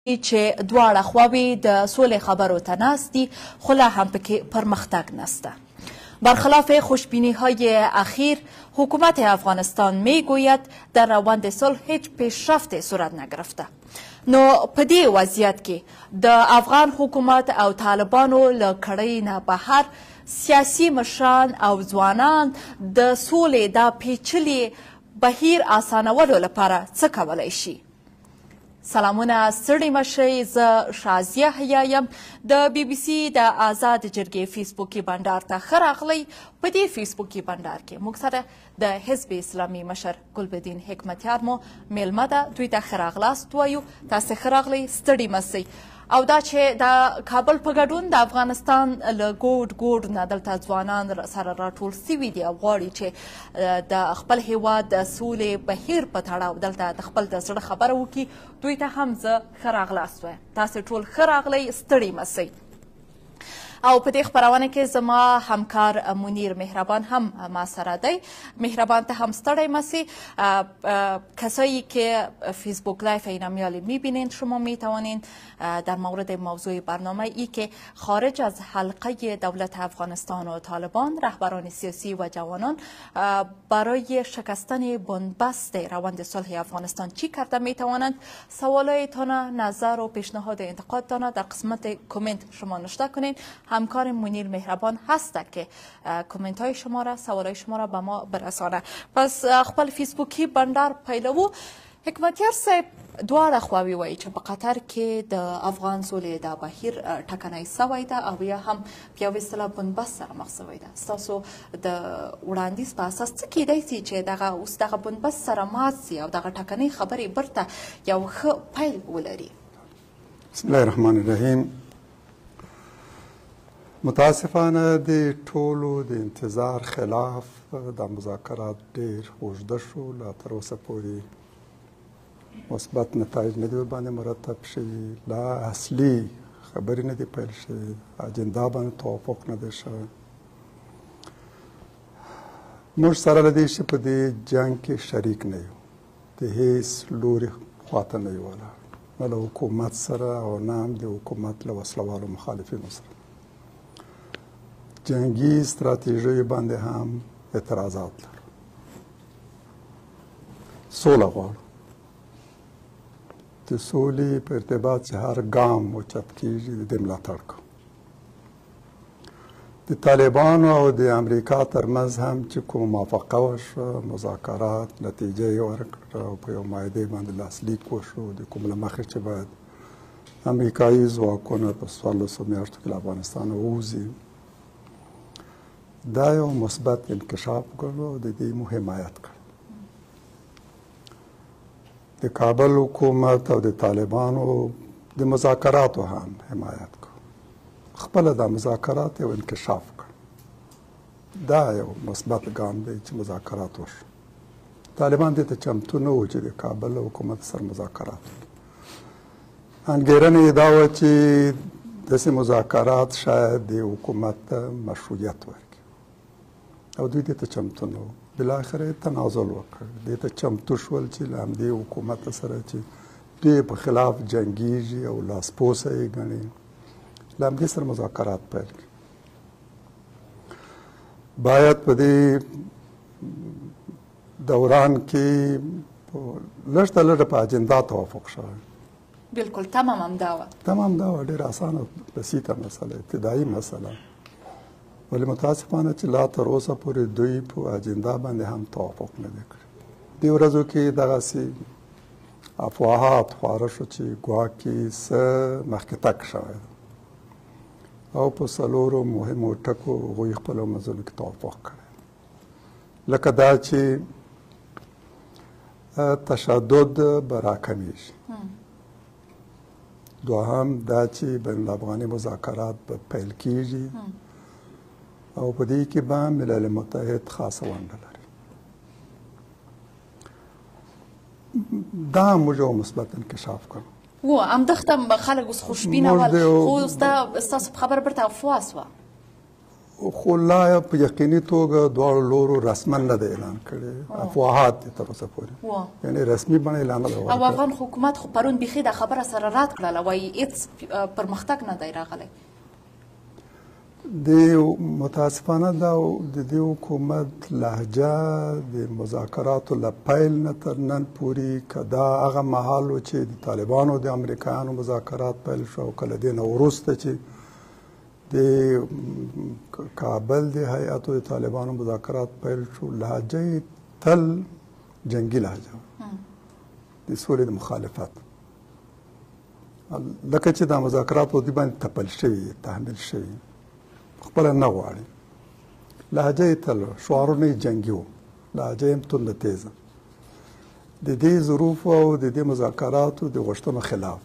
چې دواړه خواوې د سولې خبرو ته ناست دي خو لا هم پکې پرمختګ نسته. برخلاف خوشبینی‌های اخیر حکومت افغانستان میگوید در روند صلح هیچ پیشرفت صورت نگرفته. نو په دې وضعیت کې د افغان حکومت او طالبانو له کړۍ نه بهر سیاسي مشران او ځوانان د سولې دا پیچلي بهیر اسانولو لپاره څه کولی شي؟ سلامونه ستړي مشئ، زه شازیه حیا یم. د بی بي سي د آزاد جرګې فیسبوکي بنډار ته ښه راغلی. په دې فیسبوکي بنډار کې موږ سره د حزب اسلامي مشر ګلبدین حکمتیار مو میلمه ده. دوی ته ښه راغلاست وایو. تاسې ښه راغلی، ستړي مسئ. او دا چې د کابل په ګډون د افغانستان له ګوټ ګوټ نه دلته ځوانان سره راټول سوي دي او غواړي چې د خپل هیواد د سولې بهیر په تړاو دلته د خپل د زړه خبره وکړي. دوی ته هم زه ښه راغلاست وایم. تاسې ټول ښه راغلی، ستړي مسئ. او په دې خپرونه کې زما همکار منیر مهربان هم ما سره دی. مهربان ته هم ستړی مسئ. کسایی که فیسبوک لایف اینامیال میبینید شما میتوانید در مورد موضوع برنامه ای که خارج از حلقه دولت افغانستان و طالبان رهبران سیاسی و جوانان برای شکستن بنبست روند صلح افغانستان چی کرده میتوانند سوالایتان، نظر و پیشنهاد انتقادتان در قسمت کامنت شما نوشته کنید. همکار منیر مهربان هسته که کامنت های شما را، سوال های شما را به ما برسانه. پس خپل فیسبوکی بندر پیلوو. حکمتیار صاحب، دواړه خواوې وایي چې په قطر کې د افغان سولې د بهیر ټکنی سوی ده او یا هم په یو اصطلاح بنبست سره مخ سوی ده. ستاسو د وړاندیز په اساس څه کیدای سي چې دغه اوس دغه بنبست سره مات سي او دغه ټکنۍ خبرې برته یو ښه پیل ولري؟ بسم الله الرحمن الرحیم. متاسفانه د ټولو د انتظار خلاف د مذاکرات ډېر اوږده شو. لا تر اوسه پورې مثبت نتایج نه دي ورباندې مرتب شوي. لا اصلي خبرې نه دي پیل شوي. اجندا باندې توافق نه دی شوی. موږ سره له دې چې په دې جنګ کې شریک نه یو، د هېڅ لوري خواته نه یو ولاړ، نه له حکومت سره او نه هم د حکومت له وسلوالو مخالفینو سره. جنگی استراتیژیو باندې هم اعتراضات لرو. سوله غواړو. د سولې په ارتباط چې هر ګام اوچت کېږي د دې ملاتړ کوو. د طالبانو او د امریکا ترمنځ هم چې کومه موافقه وشوه، مذاکرات نتیجه یې ورکړه او په یو معاهدې باندې لاسلیک وشو د کوم له مخې چې باید امریکایي ځواکونه په 14 میاشتو کې له افغانستانه ووځي. دا یو مثبت انکشاف ګڼو او د دې مو حمایت کړ. د کابل حکومت او د طالبانو د مذاکراتو هم حمایت کړو. خپله دا مذاکرات یو انکشاف کړ. دا یو مثبت ګام دی چې مذاکرات وشو. طالبان دې ته چمتو نه و چې د کابل حکومت سره مذاکرات وکړي. انګېرنه یې دا وه چې داسې مذاکرات شاید د حکومت ته مشروعیت ورکړي او دوی دې ته چمتو نه وو. بالاخره یې تنازل وکړ. دې ته چمتو شول چې له همدې حکومت سره چې دوی په خلاف جنګیږي او لاسپوڅه یې ګڼي، له همدې سره مذاکرات پیل کړي. باید په دې دوران کې لږ تر لږه په اجندا توافق شوی. بالکل تمام هم دا وه. تمام دا وه. ډېره اسانه بسیطه مسله، ابتدایي مسله. ولی متاسفانه چې لا تر اوسه پورې دوی په اجندا باندې هم توافق نه دی کړی. دې ورځو کې دغسې افواهات خواره شو چې ګواکې څه مخکې تګ شوی ده او په څلورو مهمو ټکو هغوی خپلو منځونو کې توافق کړی. لکه دا چې تشدد به راکمیږي. دوهم دا چې بین الافغاني مذاکرات به پیل کیږي او په دې کې به ملل متحد خاصه ونډه لري. دا موږ یو مثبت انکشاف کړو. و همدغه خلک اوس خوشبینه ول، خو ستاسو په خبره برته افوا سوه. خو لا په یقیني توګه دواړو لورو رسما نه دی اعلان کړی، افواهات دي تر اوسه پورې، یعنی رسمي بڼه اعلان نه دی او افغان حکومت خو پرون بیخي د خبره سره رد کړله، وایي هېڅ پرمختګ نه دی راغلی. د متاسفانه دا د دې حکومت لهجه د مذاکراتو له پیل نه تر نن پورې که دا هغه مهال و چې د طالبانو د امریکایانو مذاکرات پیل شو او کله دې نه وروسته چې د کابل د هیئاتو د طالبانو مذاکرات پیل شو، لهجه تل جنگي لهجه د سولې د مخالفت، لکه چې دا مذاکرات په دې باندې تپل شوي، تحمیل شوي، خپله نه غواړي. لهجه یې تل شعارونه یې جنګي وو، لهجه یې هم تنده تیزه، د دې ظروفو او د دې مذاکراتو د غوښتنو خلاف.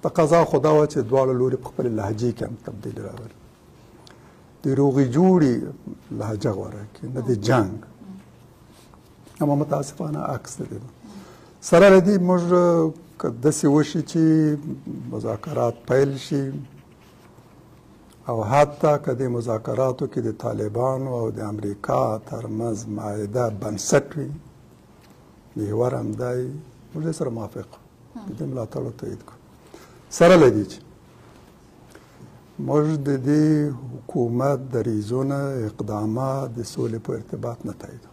تقاضا خو دا وه چې دواړه لورې په خپلې لهجې کې هم تبدیلي راولي، د روغې جوړې لهجه غوره کړي، نه د جنګ. اما متاسفانه عکس دی. سره له دې موږ که داسې وشي چې مذاکرات پیل شي او حتی که د مذاکراتو کې د طالبانو او د امریکا ترمنځ معاهده بنسټ وي، محور همدا وي، موږ دې سره موافق یو، د دې ملاتړ او تایید کوو. سره له دې چې موږ د دې حکومت دریځونه، اقدامات د سولې په ارتباط نه تاییدوو.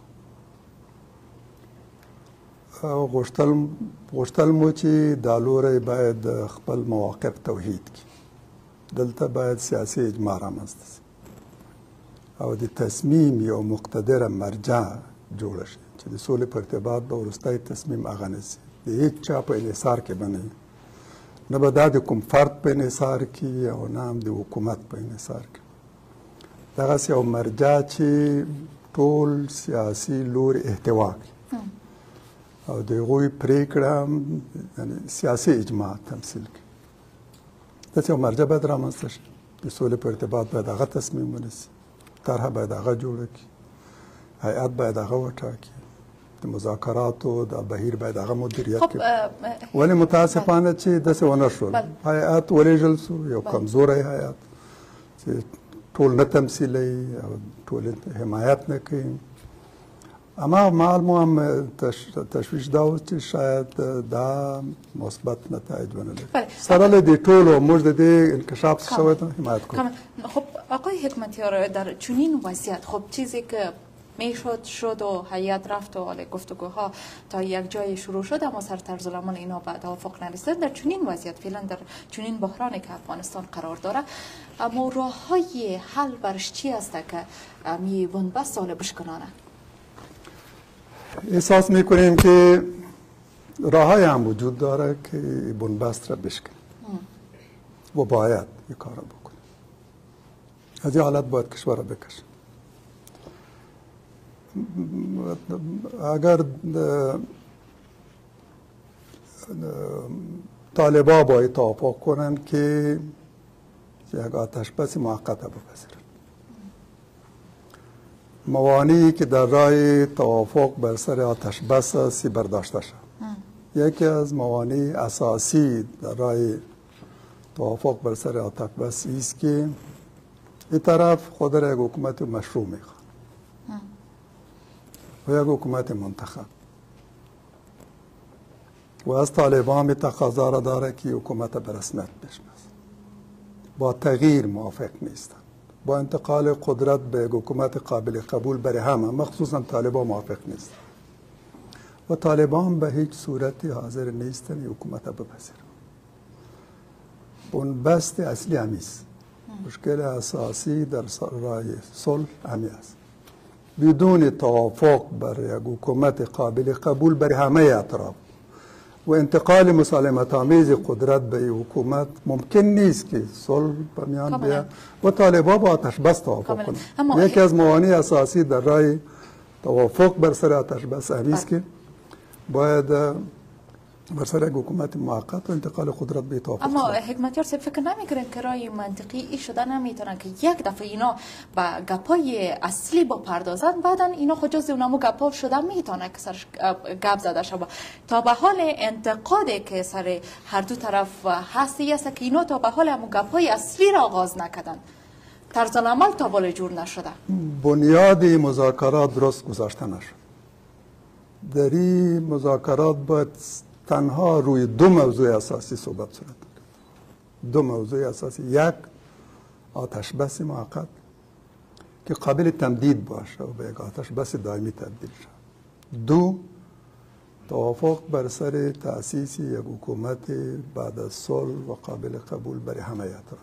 غوښتل مو چې دا لوری باید خپل مواقف توحید کړي، دلته باید سیاسي اجماع رامنځته شي او د تصمیم یو مقتدره مرجع جوړه شي چې د سولې په ارتباط به وروستی تصمیم هغه نه شي د هېڅ چا په انحصار کې به نه وي، نه به دا د کوم فرد په انحصار کې او نه هم د حکومت په انحصار کې. دغسې یو مرجع چې ټول سیاسي لوري احتوا کړي او د هغوی پرېکړه هم سیاسي اجماع تمثیل کړي. داسې یو مرجع باید رامنځته شي، د سولې په ارتباط باید هغه تصمیم ونیسي، طرحه باید هغه جوړه کړي، هیئت باید هغه وټاکي، د مذاکراتو د بهیر باید هغه مدیریت کړي. ولې متاسفانه چې داسې ونه شول، هیئت ولېږل سو، یو کمزوری هیئت چې ټول نه تمثیلوي او ټول حمایت نه کوي. اما مال مو هم تشویش دا و چې شاید دا مثبت نتایج ونه لري. سره له دې ټولو موږ د دې انکشاف شوی ته حمایت کوو. خب آقای حکمتیار، در چنین وضعیت خب چیزی که شد و هیئت رفت و گفتگوها تا یک جای شروع شد اما سر طرزالعمل اینا به توافق نرسید، در چنین وضعیت فعلا در چنین بحرانی که افغانستان قرار داره، اما راه‌های حل برش چی است که می بنبست سال بشکنانه؟ احساس میکنیم که راه‌های هم وجود داره که بنبست را بشکنه و باید این کار را بکنه. از این حالت باید کشور را بکشه. اگر طالبا باید توافق کنن که یک آتش بس موقت بپذیرن، موانعی که در راه توافق بر سر آتش بس است برداشته شد. یکی از موانع اساسی در راه توافق بر سر آتش بس است که این طرف خود را یک حکومت مشروع میخواد و یک حکومت منتخب و از طالبان می تقاضا را داره که حکومت به رسمیت بشناسه. با تغییر موافق نیستند، با انتقال قدرت به یک حکومت قابل قبول برای همه، مخصوصا طالبان موافق نیستند و طالبان به هیچ صورتی حاضر نیستند حکومت بپذیرند. بنبست اصلی همیست، مشکل اساسی در راه صلح همی است. بدون توافق بر یک حکومت قابل قبول برای همه اطراف و انتقال مسالمت آمیز قدرت به حکومت ممکن نیست که صلح به میان بیاد و طالبان با آتش بس توافق کنند. یکی از موانع اساسی در راه توافق بر سر آتش بس همیست که باید بر سر یک حکومت موقت و انتقال قدرت به توافق. اما حکمتیار صاحب فکر نمیکنن که رای منطقی ای شده نمیتونن که یک دفعه اینا با گپای اصلی بپردازن، بعدا اینا خود جز اونمو گپا شده میتونه که سرش گپ زده شده. تا به حال انتقادی که سر هر دو طرف هستی است که اینا تا به حال همو گپای اصلی را آغاز نکردن. طرز العمل تا بالا جور نشده. بنیاد مذاکرات درست گذاشته نشد. در این مذاکرات باید تنها روی دو موضوع اساسی صحبت صورت بگیرد. دو موضوع اساسی: یک، آتش بس موقت که قابل تمدید باشه و به یک آتش بس دائمی تبدیل شد. دو، توافق بر سر تأسیس یک حکومت بعد از صلح و قابل قبول برای همه اطراف.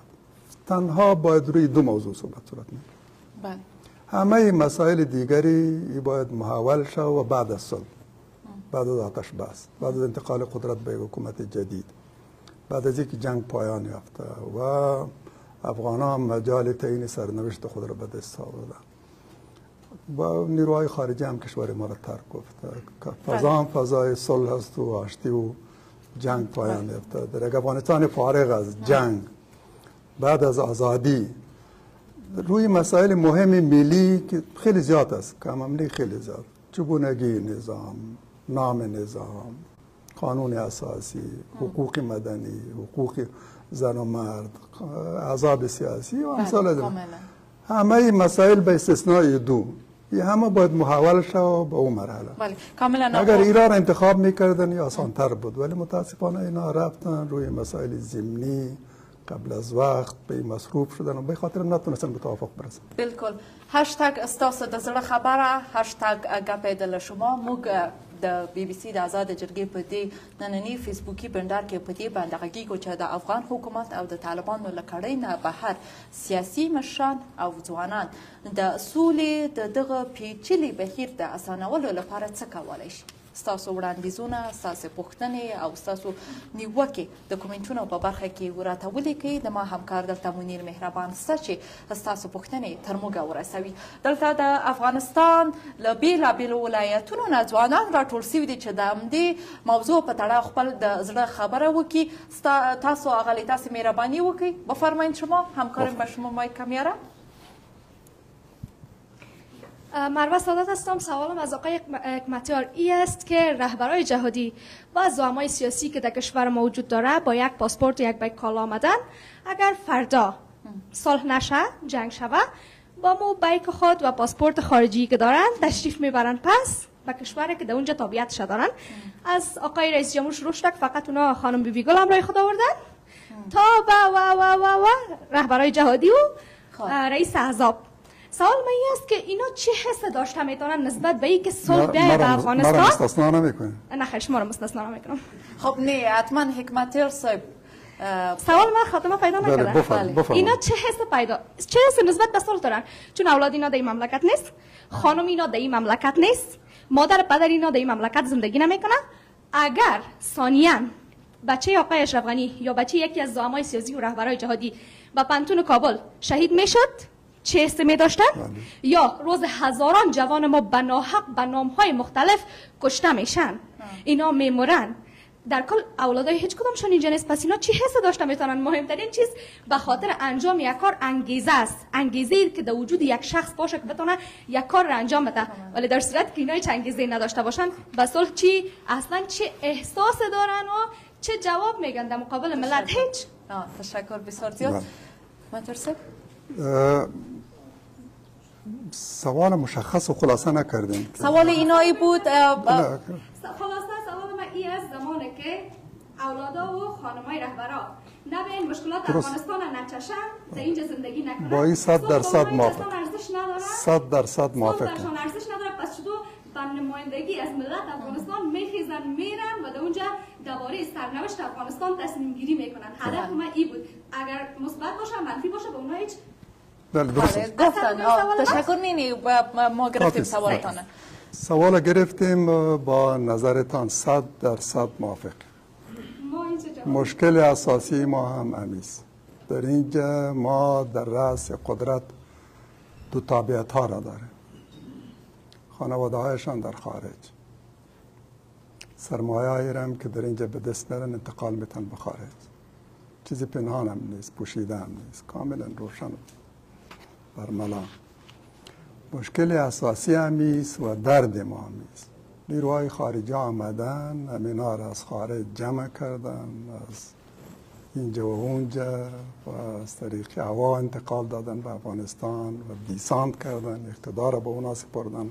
تنها باید روی دو موضوع صحبت صورت میگیرد. بله. همه مسائل دیگری باید محول شد و بعد از صلح، بعد از آتش بس، بعد از انتقال قدرت به یک حکومت جدید، بعد از اینکه جنگ پایان یافته و افغانان مجال تعیین سرنوشت خود را به دست آوردند و نیروهای خارجی هم کشور ما را ترک گفته که فضا هم فضای صلح است و آشتی و جنگ پایان یافته. در افغانستان فارغ از جنگ بعد از آزادی روی مسائل مهم ملی که خیلی زیاد است، کم عملی خیلی زیاد، چگونگی نظام، نام نظام، قانون اساسی، حقوق مدنی، حقوق زن و مرد، احزاب سیاسی و امثال همه مسائل به استثنای دو همه باید محول شد به اون مرحله. بله کاملا. اگر ایران انتخاب میکردن یا آسان تر بود، ولی متاسفانه اینا رفتن روی مسائل ضمنی قبل از وقت به مصروف شدن و به خاطر نتونستن به توافق برسن. بالکل. هشتگ استاسو د زړه خبره، هشتگ گپ دل شما. موږ د بی بی سی د آزاد جرګې په دې نننی فیسبوکي بندر کې په دې باندې غږیږو چې د افغان حکومت او د طالبانو له کړۍ نه بهر سیاسي مشران او ځوانان د سولې د دغه پیچلي بهیر د اسانولو لپاره څه کولی شي؟ ستاسو وړاندیزونه، ستاسو پوښتنې او ستاسو نیوکې د کومنټونو په برخه کې راته ولیکئ. د ما همکار دلته منیر مهربان شته چې ستاسو پوښتنې تر موږه ورسوي. دلته د افغانستان له بېلابېلو ولایتونو نه ځوانان راټول سوي دي چې د همدې موضوع په تړاو خپل د زړه خبره وکړي. تاسو اغلی تاسو مهربانی وکړئ، بفرمایید شما همکارم به شما مایک میاره. مروه سادات هستم. سوالم از آقای حکمتیار ای است که رهبرای جهادی و زعمای سیاسی که در کشور ما وجود داره با یک پاسپورت و یک بیگ کالا آمدن، اگر فردا صلح نشه، جنگ شوه، با مو بیگ خود و پاسپورت خارجی که دارن تشریف میبرن پس به کشوری که در اونجا تابعیتش دارن. از آقای رئیس جمهور شروع شد، فقط اونا خانم بیبی گل همراه خود آوردن تا و رهبرای جهادی و رئیس احزاب. سوال من این است که اینا چه حس داشته میتونن نسبت به اینکه صلح بیاید به افغانستان؟ مرا مستثنا نمیکنه. نه خیر، شما رو مستثنا نمیکنم. خب نه، حتما حکمتیار صاحب سوال من خاتمه پیدا نکرده. اینا چه حس نسبت به صلح دارن؟ چون اولاد اینا در این مملکت نیست، خانم اینا در این مملکت نیست، مادر پدر اینا در این مملکت زندگی نمیکنه. اگر ثانیاً بچه آقای اشرف غنی یا بچه یکی از زعمای سیاسی و رهبرای جهادی با پنتون کابل شهید میشد، چه حسی می داشتن؟ یا روز هزاران جوان ما به ناحق به نامهای مختلف کشته میشن، اینا میمورن، در کل اولادای هیچ کدامشون اینجا نیست. پس اینا چه حسی داشته میتونن؟ مهمترین چیز به خاطر انجام یک کار انگیزه است، انگیزه که در وجود یک شخص باشه که بتونه یک کار را انجام بده. ولی در صورت که اینا هیچ انگیزه نداشته باشن، به صلح چی اصلا چه احساس دارن و چه جواب میگن در مقابل ملت؟ هیچ. تشکر بسیار زیاد. مترسب سوال مشخص و خلاصه نکردیم. سوال اینایی بود. خلاصه سوال من این است، زمانی که اولادا و خانمای رهبرا نبین مشکلات افغانستان نچشن، در اینجا زندگی نکنن، با این 100% موافق. 100% موافق. ارزش نداره. پس شدو به نمایندگی از ملت افغانستان میخیزن میرن و در اونجا درباره سرنوشت افغانستان تصمیم گیری میکنن. هدف من این بود. اگر مثبت باشه منفی باشه به اونها هیچ گفتن. تشکر. نینی ما گرفتیم سوالتان. سوال گرفتیم، با نظرتان 100% موافق. مشکل اساسی ما هم امیست. در اینجا ما در رأس قدرت دو تابعیت ها را داریم، خانواده هایشان در خارج، سرمایه هایی هم که در اینجا به دست میرن انتقال میتن به خارج. چیزی پنهان هم نیست، پوشیده هم نیست، کاملا روشن برملا. مشکل اساسی همیست و درد ما همیست. نیروهای خارجی آمدن، همینا را از خارج جمع کردن، از اینجا و اونجا و از طریق هوا انتقال دادن به افغانستان و دیسانت کردن، اقتدار به اونا سپردن،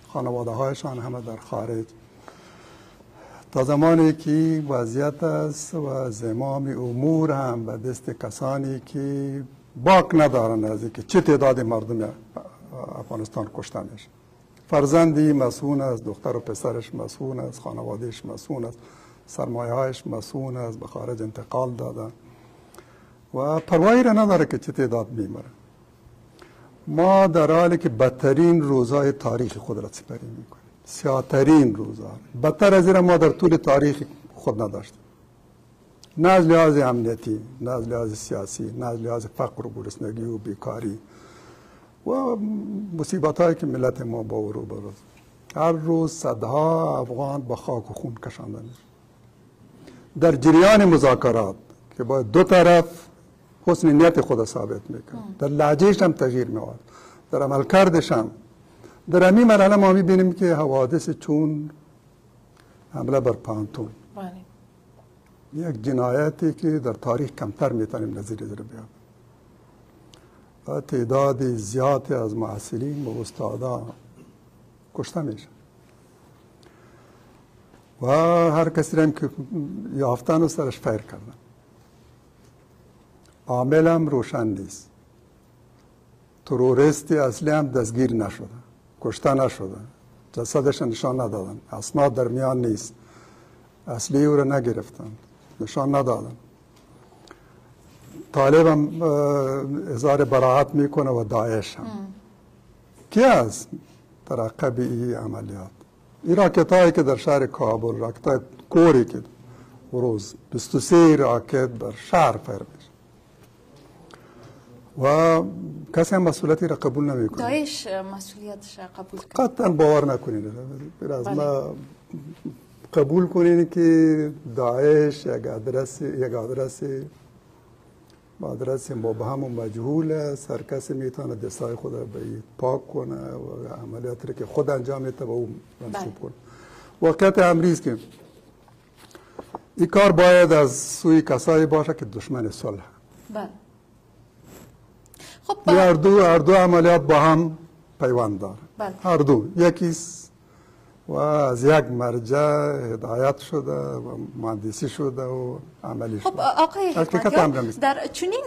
خانواده هایشان همه در خارج. تا زمانی که وضعیت است و زمام امور هم به دست کسانی که باک ندارن از اینکه چه تعداد مردم افغانستان کشته میشه. فرزندی مسئول است، دختر و پسرش مسئول است، خانوادهش مسئول است، سرمایه هایش مسئول است، به خارج انتقال دادن و پروایی را نداره که چه تعداد میمره. ما در حالی که بدترین روزهای تاریخ خود را سپری میکنیم، سیاه‌ترین روزها، بدتر از این ما در طول تاریخ خود نداشتیم، نه از لحاظ امنیتی، نه از لحاظ سیاسی، نه از لحاظ فقر و گرسنگی و بیکاری و مصیبت هایی که ملت ما با او روبرو است. هر روز صدها افغان با خاک و خون کشانده میشه. در جریان مذاکرات که باید دو طرف حسن نیت خود ثابت میکنه، در لهجهش هم تغییر میاد، در عملکردش هم. در همین مرحله ما میبینیم که حوادث چون حمله بر پانتون، یک جنایتی که در تاریخ کمتر میتونیم نظیر بیابیم و تعداد زیادی از معسلین و استادان کشته میشن و هر کسی هم که یافتن و سرش فیر کردن. عامل هم روشن نیست. تروریستی اصلی هم دستگیر نشده، کشته نشده، جسدش نشان ندادن، اسناد در میان نیست، اصلی او را نگرفتن، نشان ندادن. طالب هم اظهار براعت میکنه و داعش هم. کی است در عقب این عملیات؟ این راکت هایی که در شهر کابل، راکت های کوری که روز 23 راکت بر شهر فیر میشه و کسی هم مسئولیتی را قبول نمیکنه. داعش مسئولیتش را قبول کنه؟ قطعا باور نکنید. از ما قبول کنید که داعش یک آدرس مبهم و مجهول است. هر کسی میتونه دستای خود را به پاک کنه و عملیاتی را که خود انجام میده به او منسوب کنه. واقعیت امری است که این کار باید از سوی کسایی باشه که دشمن صلح. بله. خب هر دو عملیات با هم پیوند داره. بله. هر دو یکیست و از یک مرجع هدایت شده و مهندسی شده و عملی شده. خب آقای حکمتیار، در چنین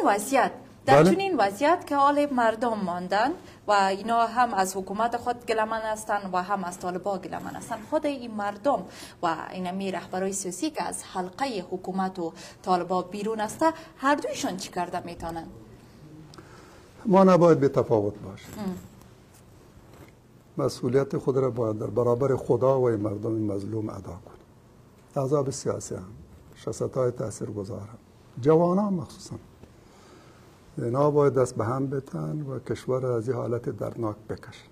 وضعیت که حال مردم ماندن و اینا هم از حکومت خود گلمن هستند و هم از طالبان گلمن هستند، خود این مردم و اینمی رهبرای سیاسی که از حلقه حکومت و طالبان بیرون است، هر دویشون چی کرده میتونن؟ ما نباید به تفاوت باشیم. مسئولیت خود را باید در برابر خدا و مردم مظلوم ادا کنیم. احزاب سیاسی هم، شخصیت‌های تاثیرگذار هم، جوانان مخصوصا، اینا باید دست به هم بتن و کشور را از این حالت دردناک بکشن.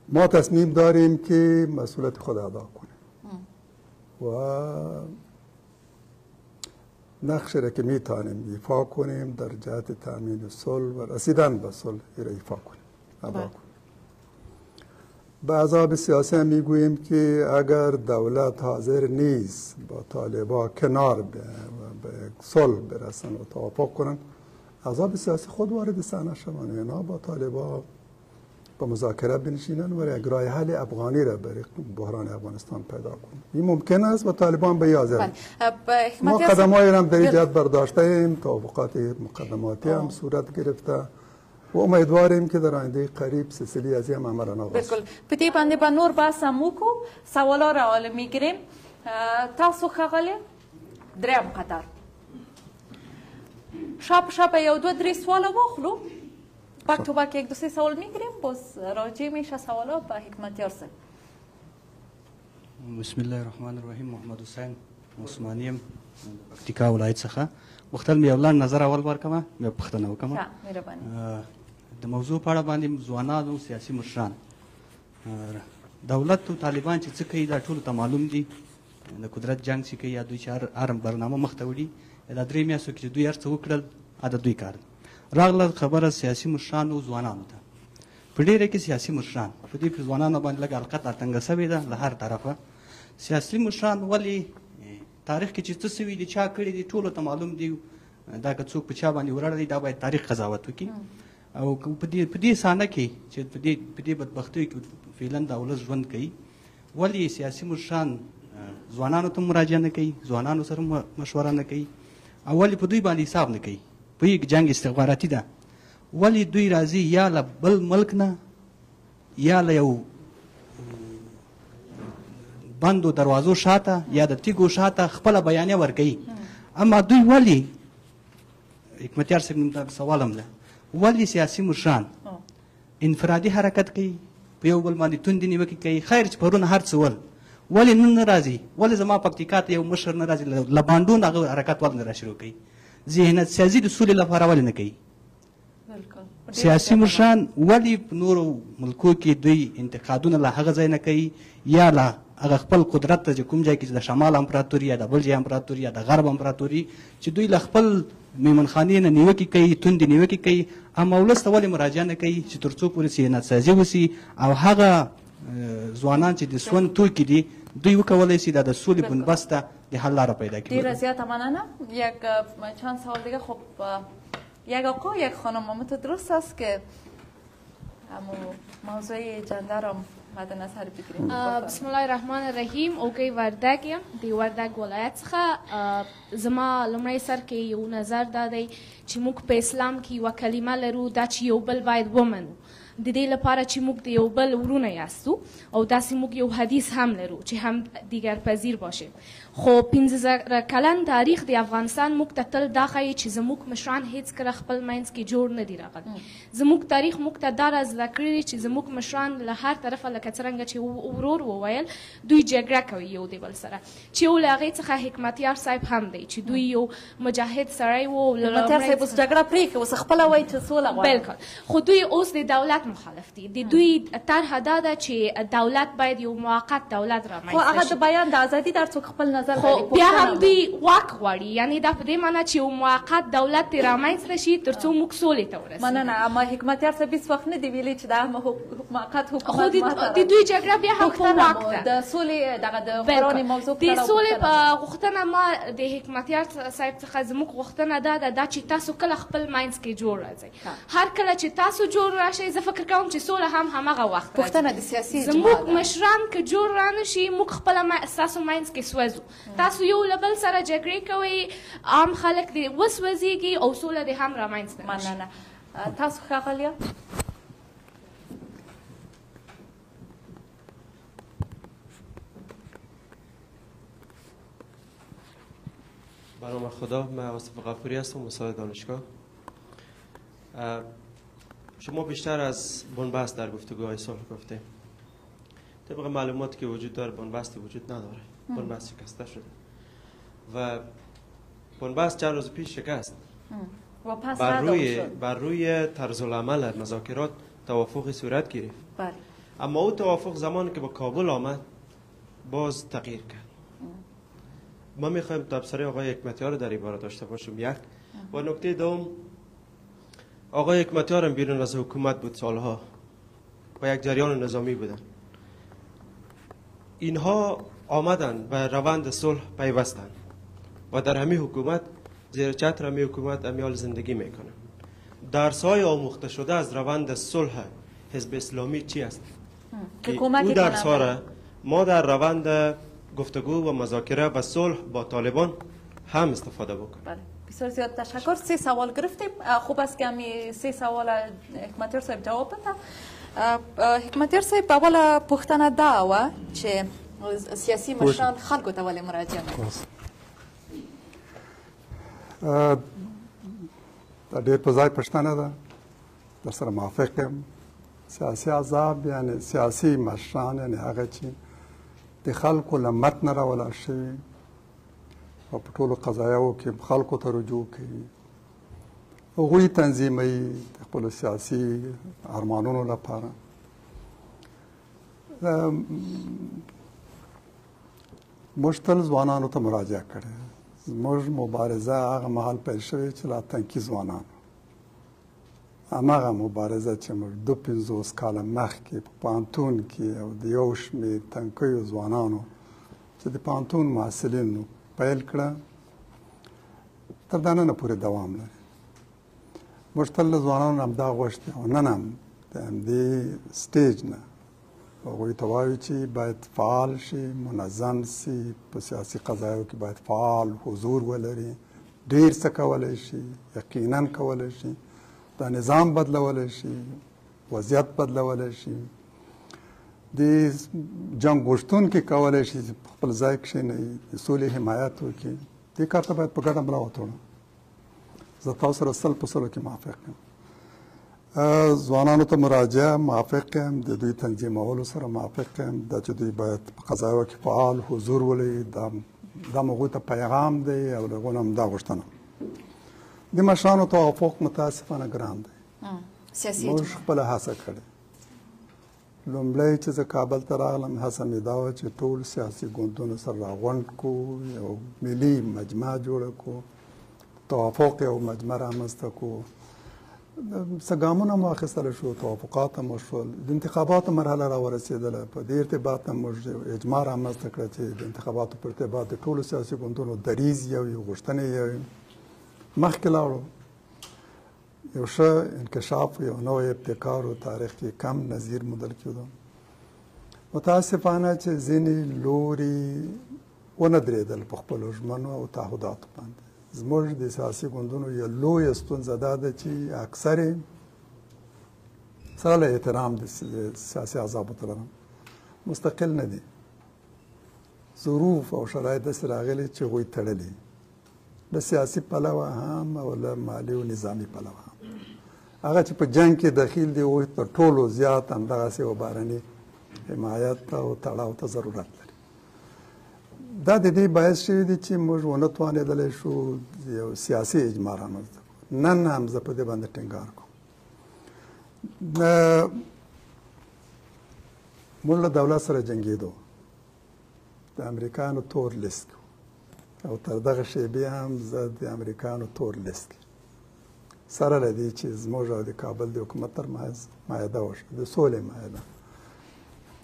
ما تصمیم داریم که مسئولیت خود ادا کنیم و نقش را که میتونیم ایفا کنیم در جهت تامین صلح و رسیدن به صلح را ایفا کنیم، ادا کنیم. به احزاب سیاسی هم میگوییم که اگر دولت حاضر نیست با طالبان کنار به صلح برسن و توافق کنن، احزاب سیاسی خود وارد صحنه شوند، اینا با طالبان با مذاکره بنشینن و یک راه حل افغانی را برای بحران افغانستان پیدا کنن. این ممکن است و طالبان به حاضر. ما قدم‌هایی را در این جهت برداشته ایم، توافقات مقدماتی هم صورت گرفته و امیدواریم که در آینده قریب سلسله از این عمل آغاز شود. بالکل. په دې باندې به نور بحث هم وکړو. سوالا را حالا میگیریم. تاسو ښاغلی دریم قطار شب یو دو درې سوالا واخلو. بک تو بک یک دو سه سوال میگیریم، باز راجع میشه سوالا به حکمتیار صاحب. بسم الله الرحمن الرحیم. محمد حسین عثمانی ام پکتیکا ولایت څخه. وختل مې ولان نظر اول ورکمه مې پښتنه وکمه. مهرباني. د موضوع په اړه باندې ځوانانو سیاسي مشران دولت او طالبان چې څه کوي دا ټول ته معلوم دي. د قدرت جنگ چې کوي یا دوی چې هر برنامه مخ ته وړي دا درې میاشتو کې چې دوی هر څه وکړل دا دوی کار راغله خبره سیاسي مشران او ځوانانو ته. په ډیره کې سیاسي مشران په دې ځوانانو باندې لږ حلقه تنګه شوې ده له هر طرفه. سیاسي مشران ولې تاریخ کې چې څه سوي دي چا کړي دي ټولو ته معلوم دي دا که څوک په چا باندې ولاړ دی دا باید تاریخ قضاوت وکړي او په دې سانه کې چې په دې بدبختیو کې فعلا دا ولس ژوند کوي ولې سیاسي مشران ځوانانو ته مراجعه نه کوي ځوانانو سره مشوره نه کوي او ولې په دوی باندې حساب نه کوي په جنګ استخباراتي ده ولې دوی راځي یا له بل ملک نه یا له یو بندو دروازو شاته یا د تیګو شاته خپله بیانیه ورکوي اما دوی ولې حکمتیار صاحب نوم دا سوال هم ده ولې سیاسي مشران انفرادي حرکت کوي په یو بل باندې توندې نیوکې کوي خیر چې پرون هر څه ولې نن نه راځي ولې زما پکتیکا ته یو مشر نه راځي له بانډون هغه حرکت ولې نه راشروع کوي ذهنیت سازي د سولې لپاره ولې نه کوي سیاسي مشران ولې په نورو ملکو کې دوی انتقادونه له هغه ځای نه کوي یا له هغه خپل قدرت ته چې کوم ځای کې د شمال امپراتوري یا د بل ځای امپراتوري یا د غرب امپراتوري چې دوی له خپل میمنخانې نه نیوکې کوي توندې نیوکې کوي اما ولس ته ولې مراجعه نه کوي چې تر څو پورې ذهنیت سازي وسي او هغه ځوانان چې د سون توکي دي دوی وکولی شي دا د سولې بنبست ته د حل لاره پیدا کړي. ډیره زیاته مننه. یک چند سوال دیگه. خب یک آقا یک خانم تو درست است که موضوع جندر هم مد نظر بگیریم؟ بسم الله الرحمن الرحیم. اوکی وردک یم د وردک ولایت څخه زما لومړی سر کې یو نظر دا دی چې موږ په اسلام کې یوه کلمه لرو دا چې یو بل باید ومنو د دې لپاره چې موږ د یو بل ورونه یاستو او داسې موږ یو حدیث هم لرو چې هم دیگر پذیر باشه خو 15 کلن تاریخ د افغانستان موږ ته تل دا ښیي چې زموږ مشران هیڅکله خپل منځ کې جوړ نه دي راغلي زموږ تاریخ موږ ته دا را زده کړي چې زموږ مشران له هر طرفه لکه څرنګه چې ورور وویل دوی جګړه کوي یو د بل سره چې یو له هغې څخه حکمتیار صاحب هم دی چې دوی یو مجاهد سړی و حکمتیار صاحب اوس جګړه پرېښې اوس خپله وایي چې سوله غواړي بلکل خو دوی اوس د دولت مخالف دي د دوی طرحه دا ده چې دولت باید یو موقت دولت رامنځته خو هغه د بیان د ازادي در څوک خپل نظر خو بیا هم دوی واک غواړي یعنې دا په دې معنی چې یو موقت دولت دې رامنځته شي تر څو موږ سولې ته ورسېږو مننه اما حکمتیار صاحب هېڅ وخت نه دي ویلي چې دا موقت حکومت خو د دوی جګړه بیا هم په واک ده د سولې دغه د قرآن موضوع د سولې په غوښتنه ما د حکمتیار صاحب څخه زموږ غوښتنه دا ده دا چې تاسو کله خپل منځ کې جوړ راځئ هر کله چې تاسو جوړ راشئ زه فکر کوم چې سوله هم همغه وخت پوښتنه د سیاسي زموږ مشران که جوړ رانه شي موږ خپله ستاسو منځ کې سوځو تاسو یو له بل سره جګړې کوئ عام خلک دې وسوځېږي او سوله دې هم رامنځته نه شي مننه تاسو ښاغلیه به نام خدا من آصف غفوری هستم استاد دانشگاه شما بیشتر از بنبست در گفتگوهای صلح گفتیم طبق معلوماتی که وجود داره بنبستی وجود نداره بنبست شکسته شده و بنبست چند روز پیش شکست و پس بر روی طرز العمل مذاکرات توافقی صورت گرفت بله اما او توافق زمانی که به کابل آمد باز تغییر کرد ما میخوایم تبصره آقای حکمتیار رو در این باره داشته باشیم یک و نکته دوم آقای حکمتیار هم بیرون از حکومت بود سالها و یک جریان نظامی بودن اینها آمدن به روند صلح پیوستن و در همین حکومت زیر چتر همین حکومت امیال زندگی میکنن درس‌های آموخته شده از روند صلح حزب اسلامی چی است؟ او درس‌ها را ما در روند گفتگو و مذاکره و صلح با طالبان هم استفاده بکنیم. بله بسیار زیاد تشکر. 3 سوال گرفتیم. خوب است که همی 3 سوال حکمتیار صاحب جواب بده. حکمتیار صاحب اول پوښتنه دا وه چې سیاسي مشران خلکو ته ولې مراجعه نه کوي؟ دا ډېر په ځای پوښتنه ده در سره موافق یم سیاسي احزاب یعنې سیاسي مشران یعنې هغه چې د خلکو له متنه راولاړ شوي او په ټولو قضایاو کې خلکو ته رجوع کوي هغوی تنظیموي د خپلو سیاسي ارمانونو لپاره موږ تل ځوانانو ته مراجعه کړې زموږ مبارزه هغه مهال پیل شوې چې لا تنکي ځوانانو هماغه مبارزه چې موږ 2-50 کاله مخکې په پوهنتون کې او د یو شمېر تنکیو ځوانانو چې د پوهنتون محصلینو پیل کړه تر دا ننه پورې دوام لري. موږ تل له ځوانانو همدا غوښتي او نن هم د همدې سټیج نه هغوی ته وایو چې باید فعال شي، منظم شي، په سیاسي قضایو کې باید فعال حضور ولري، ډېر څه کولی شي، یقینا کولی شي، دا نظام بدلولی شي، وضعیت بدلولی شي، د جنګ غوښتونکي کولی شي چې په خپل ځای کښېني، د سولې حمایت وکړي. دې کار ته باید په ګډه ملا وتړو. زه تاسو سره 100% کې موافق یم. ځوانانو ته مراجعه موافق یم، د دوی تنظیمولو سره موافق یم، دا چې دوی باید په قضایو کې فعال حضور ولري، دا هغوی ته پیغام دی او له هغو نه هم دا غوښتنه. د مشرانو توافق متاسفانه ګران دی. موږ خپله هڅه کړې. لومړی چې زه کابل ته راغلم هڅه مې دا وه چې ټول سیاسي ګوندونو سره راغونډ کړو، یو ملي مجمع جوړه کړو، توافق یو مجمع رامنځته کړو. څه ګامونه مو اخیستلی شو، توافقات هم وشول، د انتخاباتو مرحله راورسېدله. په دې ارتباط هم موږ اجماع رامنځته کړه چې د انتخاباتو په ارتباط د ټولو سیاسي ګوندونو دریځ یو وي، غوښتنې یو وي. مخکې لاړو، یو ښه انکشاف، یو نوی ابتکار و تاریخ کې کم نظیر موندل کېدو. متاسفانه چې ځینې لوري ونه درېدل په خپلو ژمنو او تعهداتو باندې. زموږ د سیاسي ګوندونو یو لویه ستونزه دا ده چې اکثر سره له احترام د سیاسي احزابو ته لرم مستقل نه دي. ظروف او شرایط داسې راغلي چې هغوی تړلي، له سیاسي پلوه هم او له مالي او نظامي پلوه هم. هغه چې په جنګ کې دخیل دي هغوی تر ټولو زیات همدغسې یو بهرني حمایت او تړاو ته ضرورت لري. دا د دې باعث شوي دي چې موږ ونه توانېدلی شو یو سیاسي اجماع رامنځته کړو. نن هم زه په دې باندې ټینګار کوم. موږ له دولت سره جنګېدو، د امریکایانو تور لیست او تر دغه شیبې هم زه د امریکایانو تور لیست کې سره له دې چې زموږ او د کابل د حکومت ترمنځ معاهده وشوه، د سولې معاهده.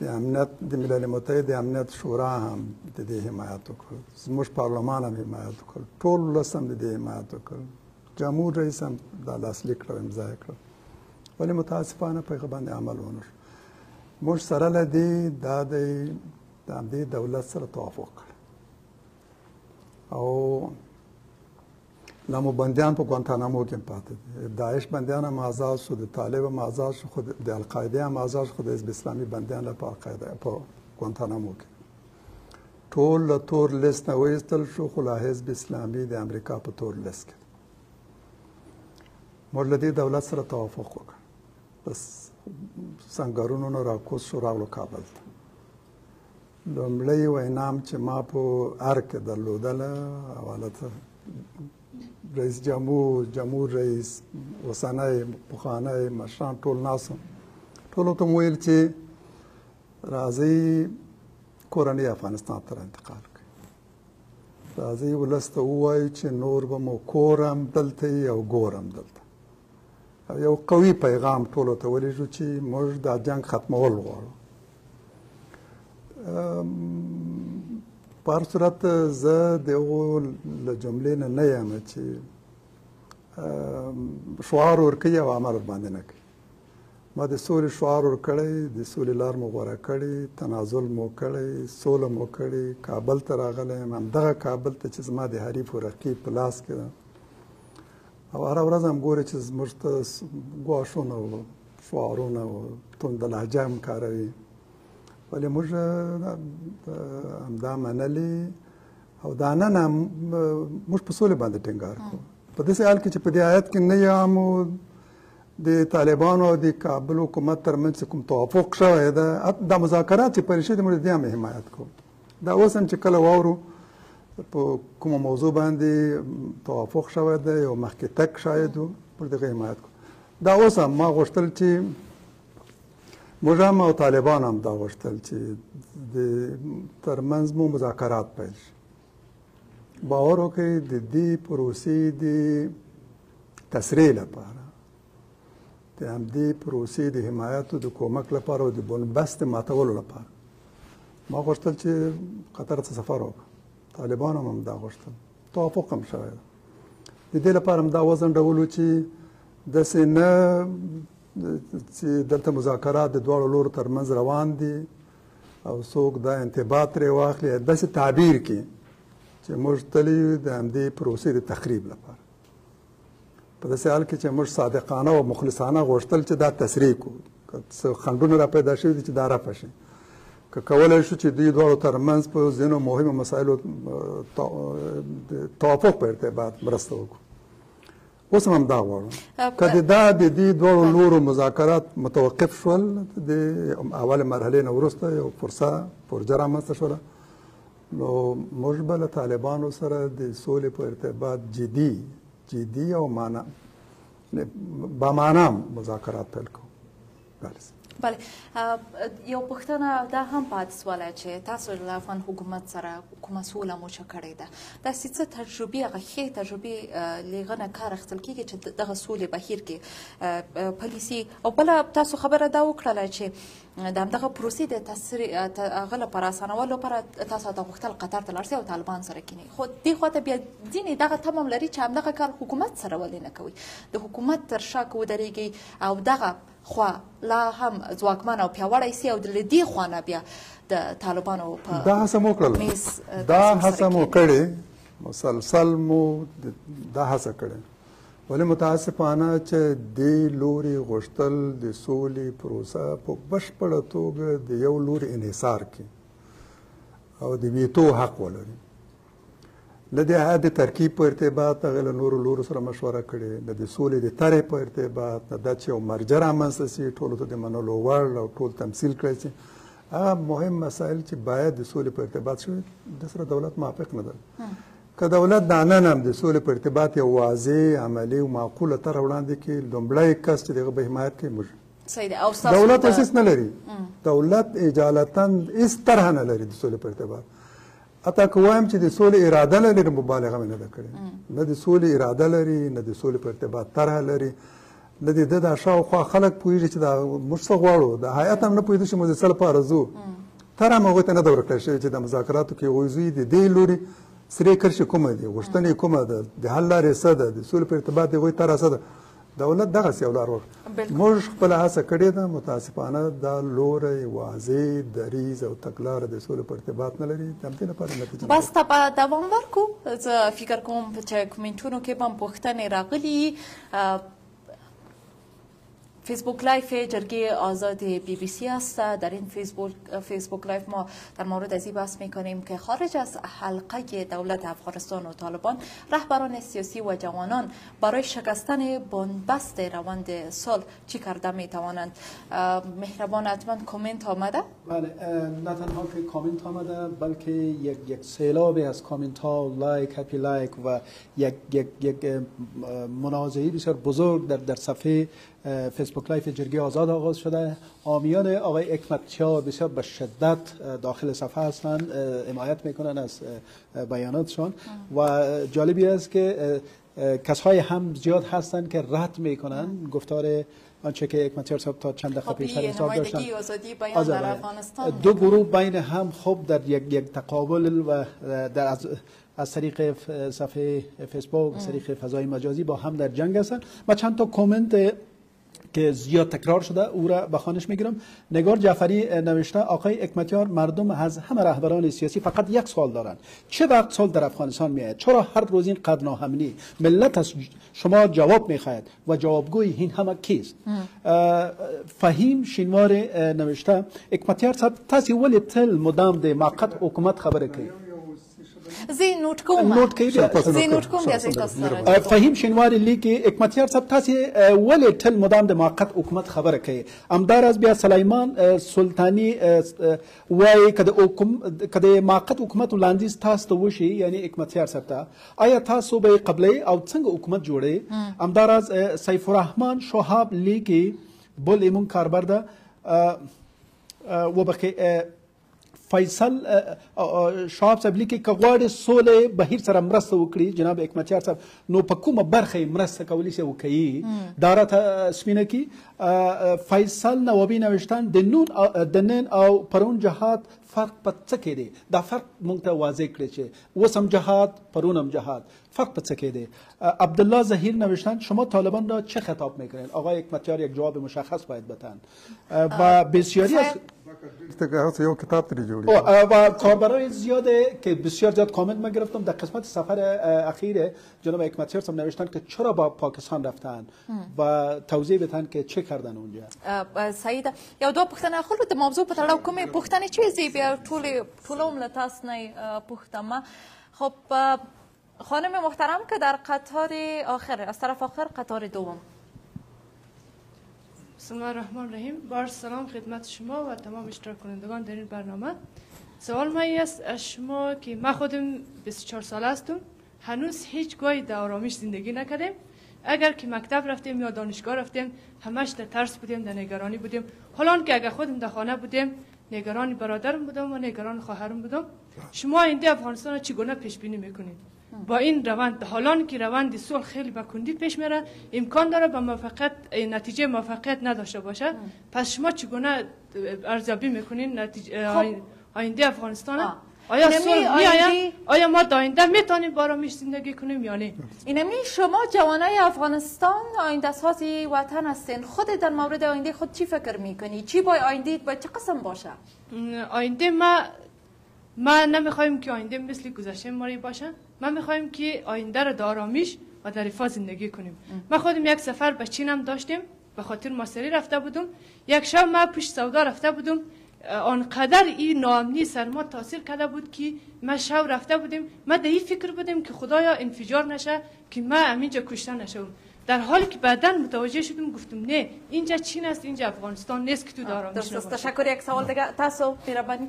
د امنیت د ملل متحد د امنیت شورا هم د دې حمایت وکړ، زموږ پارلمان هم حمایت وکړ، ټول ولس هم د دې حمایت وکړ، جمهور رئیس هم دا لاسلیک کړ، امضا یې کړ، ولې متاسفانه په هغه باندې عمل ونه شو. موږ سره له دې دا د همدې دولت سره توافق کړ او لا مو بندیان په ګوانتانامو کې پاتې دي. داعش بندیان هم آزاد شو، د طالب هم آزاد شو، خو د القاعده هم آزاد شو، خو د حزب اسلامي بندیان له په القاعده په ګوانتانامو کې ټول له تور لیست نه وایستل شو، خو له حزب اسلامي د امریکا په تور لیست کې. موږ له دې دولت سره توافق وکړ، بس سنګرونو نه راکوز شو، راغلو کابل ته. لومړی وینام چې ما په ارګ کې درلودله، حالت رئیس جمهور، جمهور رئیس، اوسنی پخوانی مشران ټول ناست، ټولو ته مو ویل چې راځئ کورنۍ افغانستان ته انتقال کړئ، راځئ ولس ته ووایو چې نور به مو کور هم دلته وي او ګور هم دلته. یو قوي پیغام ټولو ته ولېږو چې موږ دا جنګ ختمول غواړو. په هر صورت زه د هغو له جملې نه یم چې شعار ورکوي او عمل ورباندې نه کوي. ما د سولې شعار ورکړی، د سولې لار مو غوره کړې، تنازل مو کړی، سوله مو کړې، کابل ته راغلی یم، همدغه کابل ته چې زما د حریف و رقیب په لاس کې ده او هره ورځ هم ګوري چې زموږ ته ګواښونه او شعارونه او تنده لهجه هم کاروي، ولې موږ همدا منلې او دا نن هم موږ په سولې باندې ټینګار کوو. په داسې حال کې چې په دې آیت کې نه یم د طالبانو او د کابل حکومت ترمنځ کوم توافق شوی ده، دا مذاکرات چې پیل شوي دي موږ د دې هم حمایت کوو. دا اوس هم چې کله واورو په کومه موضوع باندې توافق شوی دی او مخکې تګ شاید و، موږ دغه حمایت کوو. دا اوس هم ما غوښتل چې موږ هم او طالبان هم دا غوښتل چې د ترمنځ مو مذاکرات پیل شي. باور وکړئ د دې پروسې د تسریع لپاره، د همدې پروسې د حمایت او د کومک لپاره او د بنبست ماتولو لپاره ما غوښتل چې قطر ته سفر وکړم. طالبان هم همدا غوښتل، توافق هم شوی ده. د دې لپاره همدا وځنډولو چې داسې نه چې دلته مذاکرات د دواړو لورو ترمنځ روان دي او څوک دا انتباه ترې واخلي، داسې تعبیر کړي چې موږ تللي یو د همدې پروسې د تخریب لپاره. په داسې حال کې چې موږ صادقانه او مخلصانه غوښتل چې دا تسریع کړو، که څه خنډونه را پیدا شوي دي چې دا رفع شي، که کولی شو چې دوی دواړو ترمنځ په ځینو مهمو مسایلو توافق په ارتباط مرسته وکړو. اوس هم همدا غواړو که دا د دې دواړو لورو مذاکرات متوقف شول، د اول مرحلې نه وروسته یو پرجه رامنځته شوله، نو موږ به له طالبانو سره د سولې په ارتباط جدي او با معنا مذاکرات پیل کوو. بله، یو پوښتنه دا هم پاتې سوله چې تاسو له افغان حکومت سره کومه سوله موچه کړې ده، داسې څه تجربې، هغه ښې تجربې له هغه نه کار اخیستل کېږي چې دغه سولې بهیر کې پالیسي، او بله تاسو خبره دا وکړله چې د همدغه پروسې د هغه لپاره اسانولو لپاره تاسو ته غوښتل قطر ته لاړ شئ او طالبان سره کینئ، خو دې خواته بیا ځینې دغه تمه لري چې همدغه کار حکومت سره ولې نه کوئ، د حکومت تر شا که ودرېږئ او دغه خوا لا هم ځواکمن او پیاوړی سي او د دې خوا نه بیا د طالبانو په دا هڅه مو کړله، دا هڅه مو کړې، مسلسل مو دا هڅه کړې، ولې متاسفانه چې دې لوري غوښتل د سولې پروسه په بشپړه توګه د یو لوري انحصار کړي او د ویتو حق ولري. له دې د ترکیب په ارتباط هغه له نورو لورو سره مشوره کړې، د سولې د طرحې په ارتباط دا چې یو مرجع رامنځته سي، ټولو ته د منلو وړ او ټول تمثیل کړی شي، هغه مهم مسایل چې باید د سولې په ارتباط شوي د سره دولت موافق نه ده. که دولت دا نن هم د سولې په ارتباط یو واضح عملي او معقوله طرح وړاندې کړي، لومړی کس چې دغه به حمایت کوي موږ. دولت اساس نه لري، دولت اجالتا هېڅ طرح نه لري د سولې په ارتباط. حتی که وایم چې د سولې اراده لري، مبالغه مې نه ده کړې، نه د سولې اراده لري، نه د سولې په ارتباط طرح لري، نه د ده دا شاوخوا خلک پوهېږي چې دا موږ څه غواړو، د هیات هم نه پوهېده چې موږ د څه لپاره ځو، طرح هم هغوی ته نه ده ورکړل شوې چې د مذاکراتو کې هغوی ځي، د دې لوري سرې کرښې کومه دي، غوښتنې کومه ده، د حل لارې څه ده، د سولې په ارتباط د هغوی طرح څه ده، دولت دغسې یو لار ورکړه. موږ خپله هڅه کړې ده، متاسفانه دا لوری واضح دریځ او تګلاره د سولې په ارتباط نه لري، د همدې لپاره نتیجه بس ته به دوام ورکړو. زه فکر کوم چې کمنټونو کې به هم پوښتنې راغلي. فیسبوک لایف جرگه آزاد BBC است. در این فیسبوک لایف ما در مورد از این بحث میکنیم که خارج از حلقه دولت افغانستان و طالبان، رهبران سیاسی و جوانان برای شکستن بنبست روند صلح چی کرده میتوانند؟ مهربان حتما کامنت آمده؟ بله، نه تنها که کامنت آمده بلکه یک سیلابی از کامنت ها، لایک، هپی لایک و یک منازعه بسیار بزرگ در صفحه فیسبوک لایف جرگه آزاد آغاز شده. حامیان آقای حکمتیار بسیار به شدت داخل صفحه هستند، حمایت میکنن از بیاناتشان و جالبی است که کسای هم زیاد هستند که رد میکنن گفتار آنچه که حکمتیار صاحب تا چند دقیقه پیش حساب داشتن. آزادی بیان در افغانستان، دو گروه بین هم خوب در یک تقابل و در از طریق صفحه فیسبوک، از طریق فضای مجازی با هم در جنگ هستند. و چند تا کامنت که زیاد تکرار شده او را به خوانش میگیرم. نگار جعفری نوشته آقای حکمتیار مردم از همه رهبران سیاسی فقط یک سوال دارند: چه وقت صلح در افغانستان میآید؟ چرا هر روز این قدر ناامنی؟ ملت از شما جواب میخواهد و جوابگوی این همه کیست؟ فهیم شینوار نوشته حکمتیار صاحب تاسو ولې تل مدام د موقت حکومت خبره کوي؟ زی نوٹ کوم فهیم شینواری لیکي حکمتیار صاحب تاسو ولې تل مدام د موقت حکومت خبره کوي؟ همداراز بیا سلیمان سلطانی وایي که د موقت حکومت وړاندیز تاسو ته وشي، یعنی حکمتیار صاحب ته، آیا تاسو به قبلې او څنګه حکومت جوړي؟ همداراز سیف الرحمن شهاب لیکي بل ایمون کاربر ده وبخي فیصل شهاب صاحب لیکي که غواړي سولې بهیر سره مرسته وکړي جناب حکمتیار صاحب نو په کومه برخه یې مرسته کولی شي وکړي دا راته سپینه کړي. فیصل نوابي نوشتن د نن او پرون جهاد فرق په څه کې دی؟ دا فرق موږ ته واضح کړی چې اوس هم جهاد پرون هم جهاد، فرق په څه کې دی؟ عبدالله ظهیر نوشتن شما طالبان را چه خطاب میکنین؟ آقای حکمتیار یک جواب مشخص باید بدن. و بسیاری از یو کتاب تری جوړی و کاربرای زیاده که بسیار زیاد کامنت من گرفتم در قسمت سفر اخیر جناب حکمتیار هم نوشتن که چرا با پاکستان رفتن و توضیح بدن که چه کردن اونجا. سعید یو دو پوښتنه خو د موضوع په تړاو کومې پوښتنې چې زی بیا ټولوم له تاسو نه پوښتم. خب خانم محترم که در قطار آخر از طرف آخر قطار دوم. بسم الله الرحمن الرحیم. بار سلام خدمت شما و تمام اشتراک کنندگان در این برنامه. سوال من است از شما که ما خودم 24 ساله هستم، هنوز هیچ گاهی در آرامش زندگی نکردیم. اگر که مکتب رفتیم یا دانشگاه رفتیم همش در ترس بودیم، در نگرانی بودیم. حالا که اگر خودم در خانه بودیم نگران برادرم بودم و نگران خواهرم بودم. شما آینده افغانستان چگونه پیش بینی میکنید؟ با این روند حالا که روند صلح خیلی به کندی پیش میره، امکان داره به نتیجه موفقیت نداشته باشه. پس شما چگونه ارزیابی میکنین نتیجه آینده افغانستان؟ آیا صلح میآید؟ آیا ما آینده میتونیم با آرامش زندگی کنیم یا نه؟ اینمی شما جوانای افغانستان آینده ساز وطن هستین، خود در مورد آینده خود چی فکر میکنی؟ چی با آینده با چه قسم باشه؟ آینده ما نمیخوایم که آینده مثل گذشته ما باشه. ما میخوایم که آینده را در آرامش و در رفاه زندگی کنیم. ما خودم یک سفر به چین هم داشتیم، به خاطر ماستری رفته بودم. یک شب ما پیش سودا رفته بودم، آنقدر این ناامنی سر ما تاثیر کرده بود که ما شب رفته بودیم، ما در این فکر بودیم که خدایا انفجار نشه که ما همینجا کشته نشم. در حالی که بعدا متوجه شدم گفتم نه اینجا چین است، اینجا افغانستان نیست که تو در آرامش نباشی. تشکر. یک سوال دیگه تاسو میربانی.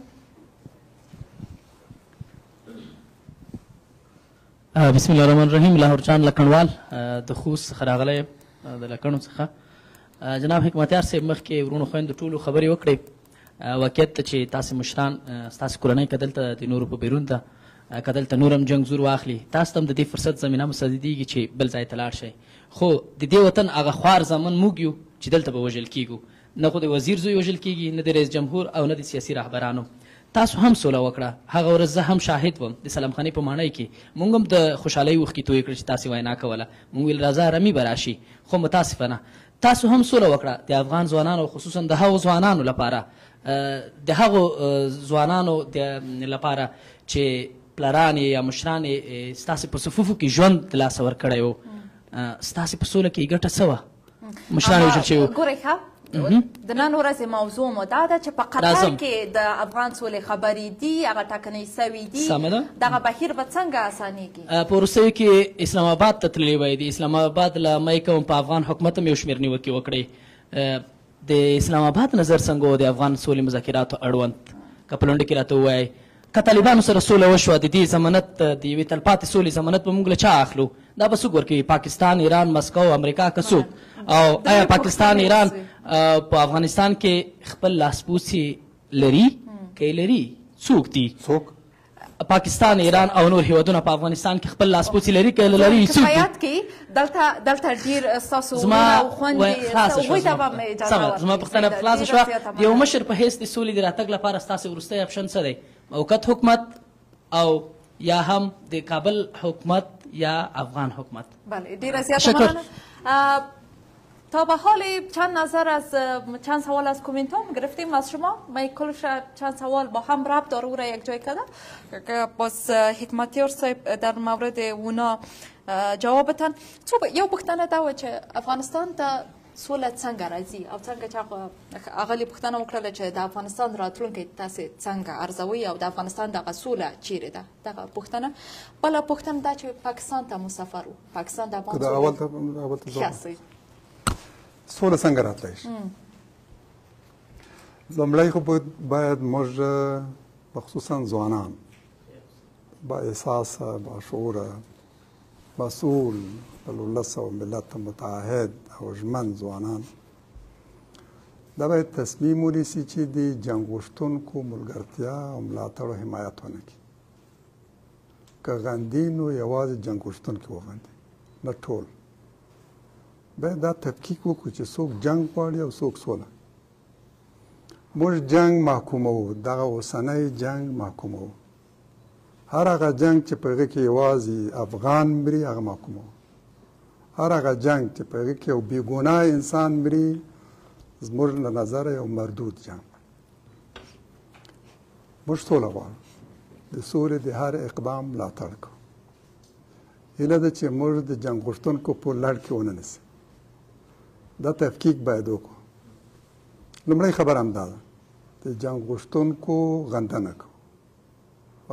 بسم الله الرحمن الرحیم. لاهور جان لکنوال د خوست څخه راغلی د لکڼو څخه. جناب حکمتیار صاحب مخکې ورونو خویندو ټولو خبرې وکړې. واقعیت ته چې تاسې مشران ستاسې کورنۍ که دلته د نورو په بیرون ده که دلته نور هم جنګ زور واخلي، تاسو ته هم د دې فرصت زمینه مسددېږي چې بل ځای ته لاړ شئ. خو د دې وطن هغه خوار زامن موږ یو چې دلته به وژل کېږو. نه خو د وزیر زوی وژل کېږي، نه د رئیس جمهور او نه د سیاسي رهبرانو. تاسو هم سوله وکړه. هغه ورځ زه هم شاهد وم د سلام خانې په ماڼۍ کې. موږ هم د خوشحالۍ اوښکې تویې کړې چې تاسې وینا کوله. موږ ویل راځه رمي به راشي، خو متاسفانه تاسو هم سوله وکړه. د افغان ځوانانو خصوصا د هغو ځوانانو لپاره د هغو ځوانانو لپاره چې پلران یا مشران ستاسې په صفوفو کې ژوند د لاسه ورکړی و، ستاسې په سوله کې ګټه څه وه؟ مشران وژل شوي وو. ګورئ ښه د نن ورځې موضوع مو دا ده چې په قطر کې د افغان سولې خبرې دي، هغه ټاکنې سوي دي، دغه بهیر به څنګه اسانېږي؟ په وروستیو کې اسلام آباد ته تللی وی. د اسلام آباد له مای کوم په افغان حکومت هم یو شمېر نیوکې وکړې. د اسلام آباد نظر څنګه و د افغان سولې مذاکراتو اړوند؟ که په لنډه کې راته ووایئ که طالبانو سره سوله وشوه د دې ضمانت د یوې تلپاتې سولې ضمانت به موږ له چا اخلو؟ دا به څوک ورکوي؟ پاکستان، ایران، مسکو، امریکا که څوک؟ او آیا پاکستان، ایران په افغانستان کې خپل لاسپوڅي لري؟ که یې لري څوک دي؟ پاکستان، ایران او نور هیوادونه په افغانستان کې خپل لاسپوڅي لري که یې لري څوک دي؟ کفایت کې دلته ډېر ستاسو ورونه او خویندې هغوی ته به مې اجازه ورکړئ. زما پوښتنه خلاصه شوه. د یو مشر په حیث د سولې د راتګ لپاره ستاسې وروستی اپشن څه دی؟ موقت حکومت او یا هم د کابل حکومت یا افغان حکومت؟ بله ډیره زیاته مننه. تا به حال چند سوال از کومنت ها گرفتیم از شما. ما کلش چند سوال با هم ربط داره او را یک جای کرده که باز حکمتیار صاحب در مورد اونا جواب بتن. یو پوښتنه دا و چې افغانستان ته سوله څنګه راځي او څنګه چې اغلې پوښتنه وکړله چې د افغانستان راتلونکی تاسې څنګه ارزوئ او د افغانستان دغه سوله چیرې ده؟ دغه پوښتنه. بله پوښتنه دا چې پاکستان ته مسافر و، پاکستان د افغان سوله سوله څنګه راتلی شي؟ لومړی خو باید موږ خصوصا ځوانان با احساسه، با شعوره، مسئول، د ولس او ملت متعهد او ژمن ځوانان دا باید تصمیم ونیسي چې د جنګ غوښتونکو ملګرتیا او ملاتړ او حمایت ونه کړي. که غندي نو یوازې جنګ غوښتونکي وغندي، نه ټول. باید دا تفکیک وکړو چې څوک جنګ غواړي او څوک سوله. موږ جنګ محکوموو، دغه اوسنی جنګ محکوموو. هر هغه جنګ چې په هغې کې یوازې افغان مري هغه محکوموو. هر هغه جنګ چې په هغې کې یو بېګناه انسان مري زموږ له نظره یو مردود جنګ. موږ سوله غواړو، د سولې د هر اقدام ملاتړ کوو. هیله ده چې موږ د جنګ غوښتونکو په لړ کې ونه نیسو. دا تفکیک باید وکړو. لومړی خبره همدا ده، د جنګ غوښتونکو غندنه کوو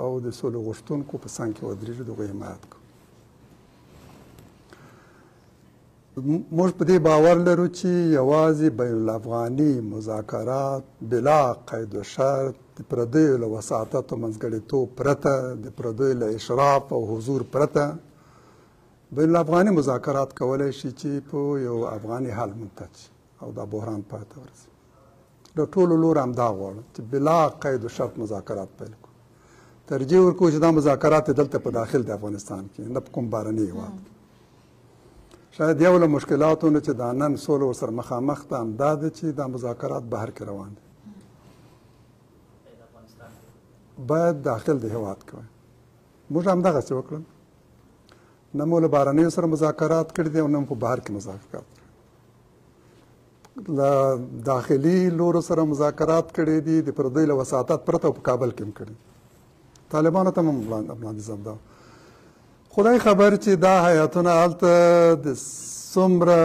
او د سولې غوښتونکو په څنګ کې ودرېږو، د هغوی حمایت کوو. موږ په دې باور لرو چې یوازې بین الافغاني مذاکرات بلا قید و شرط د پردیو له وساطت او منځګړیتوب پرته، د پردیو له اشراف او حضور پرته بین الافغاني مذاکرات کولی شي چې په یو افغاني حل منتج شي او دا بحران پای ته ورسي. د ټولو لور همدا غواړو چې بلا قید و شرط مذاکرات پیل کړو. ترجیح ورکوو چې دا مذاکرات دلته په داخل د افغانستان کې، نه په کوم بهرني هېواد. شاید یو له مشکلاتو نه چې دا نن سوله ورسره مخامخ ده همدا ده چې دا مذاکرات بهر کې روان دي. باید داخل د هېواد کې وای. موږ همدغسې وکړل. نه مو له بهرنیو سره مذاکرات کړي دي او نه په بهر کې مذاکرات کړي. له داخلي لورو سره مذاکرات کړي دي، د پردیو له وساطت پرته په کابل کې هم کړي. طالبانو ته هم وړاندیز همدا. خدای خبر چې دا هیاتونه هلته د څومره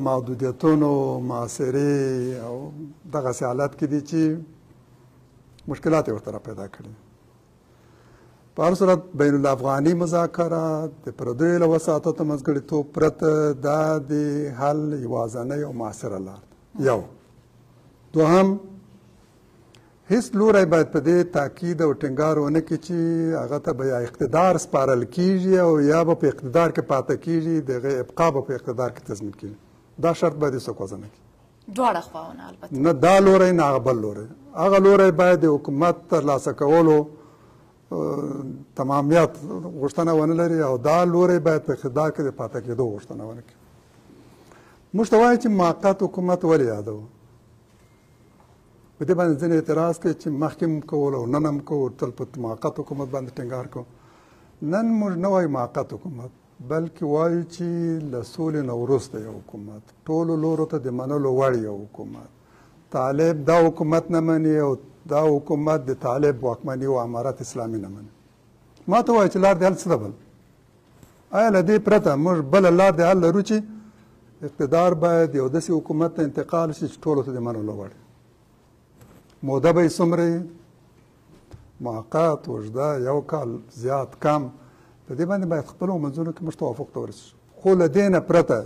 محدودیتونو، معاصرې او دغسې حالت کې دي چې مشکلات یې ورته پیدا کړي. په هر صورت بین الافغاني مذاکرات د پردیو له وساطت او منځګړیتوب پرته دا د حل یوازینۍ او مؤثره لار ده. یو. دوهم، هیڅ لوری باید په دې تاکید او ټینګار ونه کړي چې هغه ته به یا اقتدار سپارل کېږي او یا به په اقتدار کې پاته کېږي، د هغې ابقا به په اقتدار کې تضمین کېږي. دا شرط باید هېڅوک وضع نه کړي. دواړه خواونه البته. نه دا لوری نه هغه بل لوری. هغه لوری باید د حکومت ترلاسه کولو تمامیت غوښتنه ونه لري او دا لوری باید په اقتدار کې د پاته کېدو غوښتنه ونه کړي. موږ ته وایي چې موقت حکومت ولې یادوو؟ په دې باندې ځینې اعتراض کوي چې مخکې هم کول او نن هم کوو، تل په موقت حکومت باندې ټینګار کوو. نن موږ نه وایو موقت حکومت، بلکې وایو چې له سولې نه وروسته یو حکومت، ټولو لورو ته د منلو وړ یو حکومت. طالب دا حکومت نه مني او دا حکومت د طالب واکمني او امارت اسلامي نه مني. ما ته وایي چې لار د حل څه ده بل؟ آیا له دې پرته موږ بله لار د حل لرو چې اقتدار باید یو داسې حکومت ته انتقال شي چې ټولو ته د منلو وړ؟ موده به یې څومره موقت، اوږده، یو کال، زیات، کم، په دې باندې باید خپلو منځونو کې موږ توافق ته ورسېږو. خو له دې نه پرته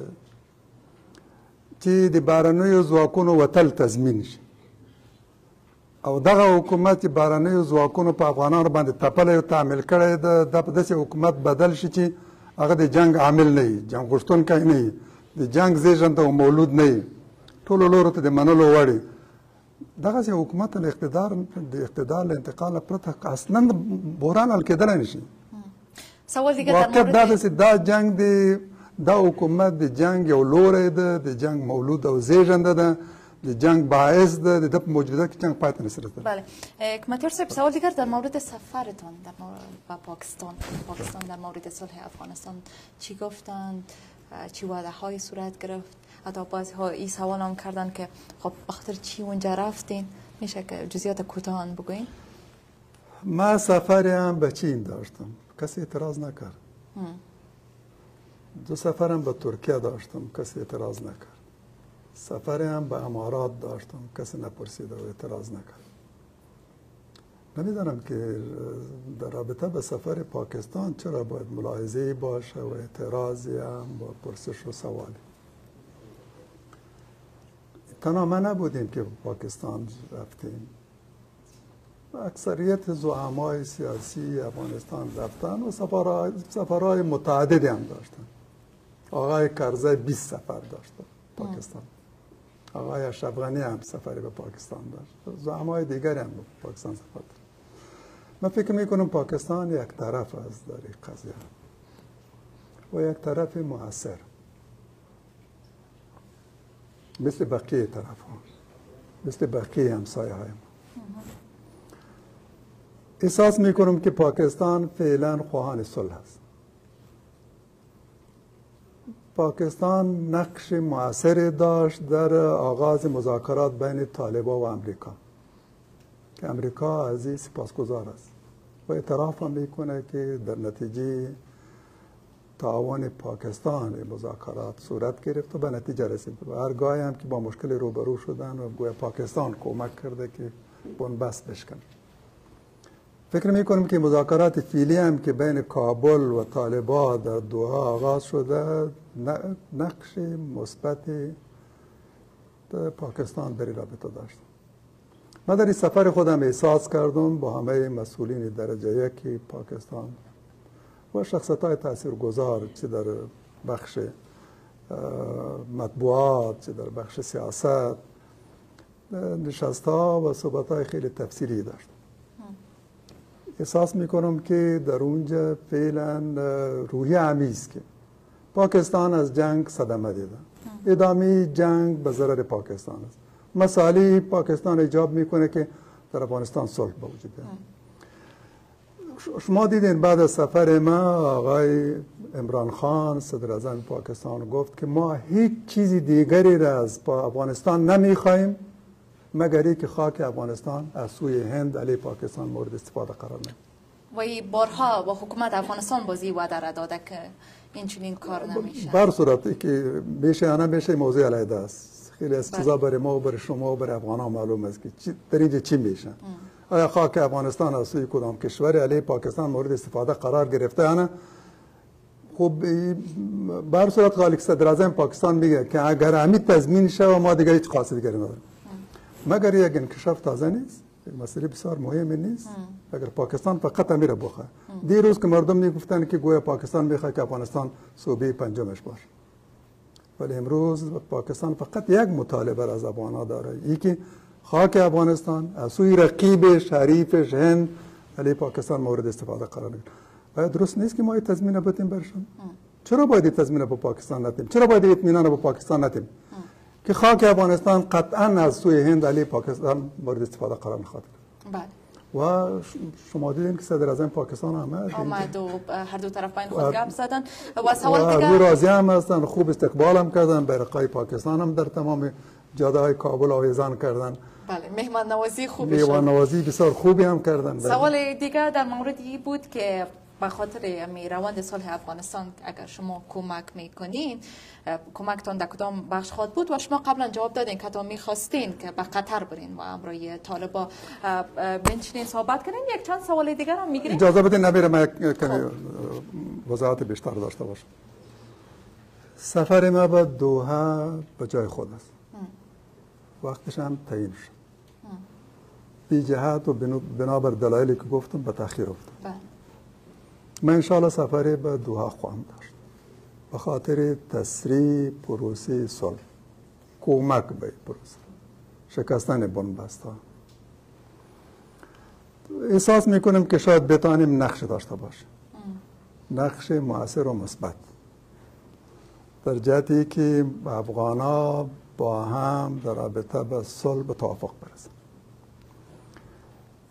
چې د بهرنیو ځواکونو وتل تضمین شي او دغه حکومت چې بهرنیو ځواکونو په افغانانو باندې تپلی او تعمیل کړی ده، دا په داسې حکومت بدل شي چې هغه د جنګ عامل نه وي، جنګ غوښتونکی نه وي، د جنګ زېږنده او مولود نه وي، ټولو لورو ته د منلو وړ وي. دغسې حکومت له اقتدار له انتقال پرته اصلا بحران حل کېدلی نه شي. واقعیت دا ده چې دا جنګ دا حکومت د جنګ یو لوری ده، د جنګ مولود او زېږنده ده، د جنگ باعث ده، د په موجودیت کې جنگ پای ته نشي رسیدلی. بله. حکمتیار صاحب، سوال دیگر در مورد سفرتان به پاکستان در مورد صلح افغانستان چی گفتند؟ چی وعده های صورت گرفت؟ حتی بعضی ها این سوال هم کردن که خب بخاطر چی اونجا رفتین؟ میشه که جزئیات کوتاه بگوین؟ ما سفری هم به چین داشتم، کسی اعتراض نکرد. دو سفرم به ترکیه داشتم، کسی اعتراض نکرد. سفری هم به امارات داشتم، کسی نپرسید و اعتراض نکرد. نمیدانم که در رابطه به سفر پاکستان چرا باید ملاحظه‌ای باشه و اعتراضی هم با پرسش و سوالی. تنها ما نبودیم که پاکستان رفتیم، اکثریت زعمای سیاسی افغانستان رفتن و سفرهای متعددی هم داشتن. آقای کرزی 20 سفر داشت پاکستان. آقای اشرف غنی هم سفری به پاکستان داشت، زعمای دیگری هم به پاکستان سفر داشت. من فکر میکنم پاکستان یک طرف است در این قضیه و یک طرف مؤثر مثل بقیه طرف ها، مثل بقیه همسایه های ما. احساس میکنم که پاکستان فعلا خواهان صلح است. پاکستان نقش مؤثری داشت در آغاز مذاکرات بین طالبان و امریکا که امریکا از این سپاسگزار است و اعتراف هم میکنه که در نتیجه تعاون پاکستان مذاکرات صورت گرفت و به نتیجه رسید و هرگاهی هم که با مشکل روبرو شدن و گویا پاکستان کمک کرده که بنبست بشکنه. فکر میکنم که مذاکرات فعلی هم که بین کابل و طالبان در دوحه آغاز شده نقش مثبت پاکستان در رابطه داشت. من در این سفر خودم احساس کردم با همه مسئولین درجه یکی پاکستان و شخصیت‌های تاثیرگذار چه در بخش مطبوعات چه در بخش سیاست نشست‌ها و صحبت‌های خیلی تفصیلی داشت. احساس میکنم که در اونجا فعلا روحیه عمیز که پاکستان از جنگ صدمه دیده، ادامه جنگ به ضرر پاکستان است. مسائلی پاکستان ایجاب میکنه که در افغانستان صلح به وجود بیاد. شما دیدین بعد از سفر ما آقای عمران خان صدر اعظم پاکستان گفت که ما هیچ چیزی دیگری را از افغانستان نمیخوایم مگر اینکه خاک افغانستان از سوی هند علیه پاکستان مورد استفاده قرار نگیرد. و این بارها و حکومت افغانستان بازی وعده را داده که این چنین کار نمیشه. بر صورتی که میشه یا نمیشه موضوع علیحده است. خیلی از چیزا برای ما و برای شما و برای افغانان معلوم است که در اینجا چی میشه. آیا خاک افغانستان از سوی کدام کشور علیه پاکستان مورد استفاده قرار گرفته یا نه؟ خب بر صورت خالق صدر اعظم پاکستان میگه که اگر همین تضمین شه ما دیگه هیچ قاصد دیگری نداریم. مگر یک انکشاف تازه نیست، مسئله بسیار مهمی نیست. اگر پاکستان فقط میره بخواه، دیروز که مردم میگفتن که گویا پاکستان میخواد که افغانستان صوبه پنجمش باشه، ولی امروز پاکستان فقط یک مطالبه از افغان‌ها داره، یکی خاک افغانستان از سوی رقیبش حریفش هند علیه پاکستان مورد استفاده قرار نگیره. آیا درست نیست که ما این تضمین بدیم برشون؟ چرا باید این تضمین به پاکستان ندیم؟ چرا باید اطمینان به پاکستان ندیم که خاک افغانستان قطعا از سوی هند علیه پاکستان مورد استفاده قرار نخواهد گرفت؟ بله. و شما دیدین که صدر اعظم پاکستان آمد و هر دو طرف بین خود گپ زدن و سوال دیگه راضی هم هستن، خوب استقبال هم کردن، بیرقای پاکستان هم در تمام جاده‌های کابل آویزان کردن. بله، مهمان نوازی خوبی شد. مهمان نوازی بسیار خوبی هم کردن. سوال دیگه در موردی بود که به خاطر روند صلح افغانستان اگر شما کمک میکنین، کمکتان در کدام بخش خواهد بود؟ و شما قبلا جواب دادین که تا میخواستین که به قطر برین و امروی طالبا بنشینین صحبت کنین. یک چند سوال دیگر هم میگیرین؟ اجازه بدین نمیره من کمی وضاحت بیشتر داشته باشم. سفر ما به دوحه به جای خود است، وقتش هم تعیین شد، بی جهت و بنابر دلایلی که گفتم به تأخیر افتاد. من انشاءالله سفری به دوحه خواهم داشت به خاطر تسریع پروسه صلح، کمک به پروسه شکستن بنبست ها. احساس میکنم که شاید بتانیم نقش داشته باشه، نقش مؤثر و مثبت، در جهتی که افغان‌ها با هم در رابطه به صلح به توافق برسن.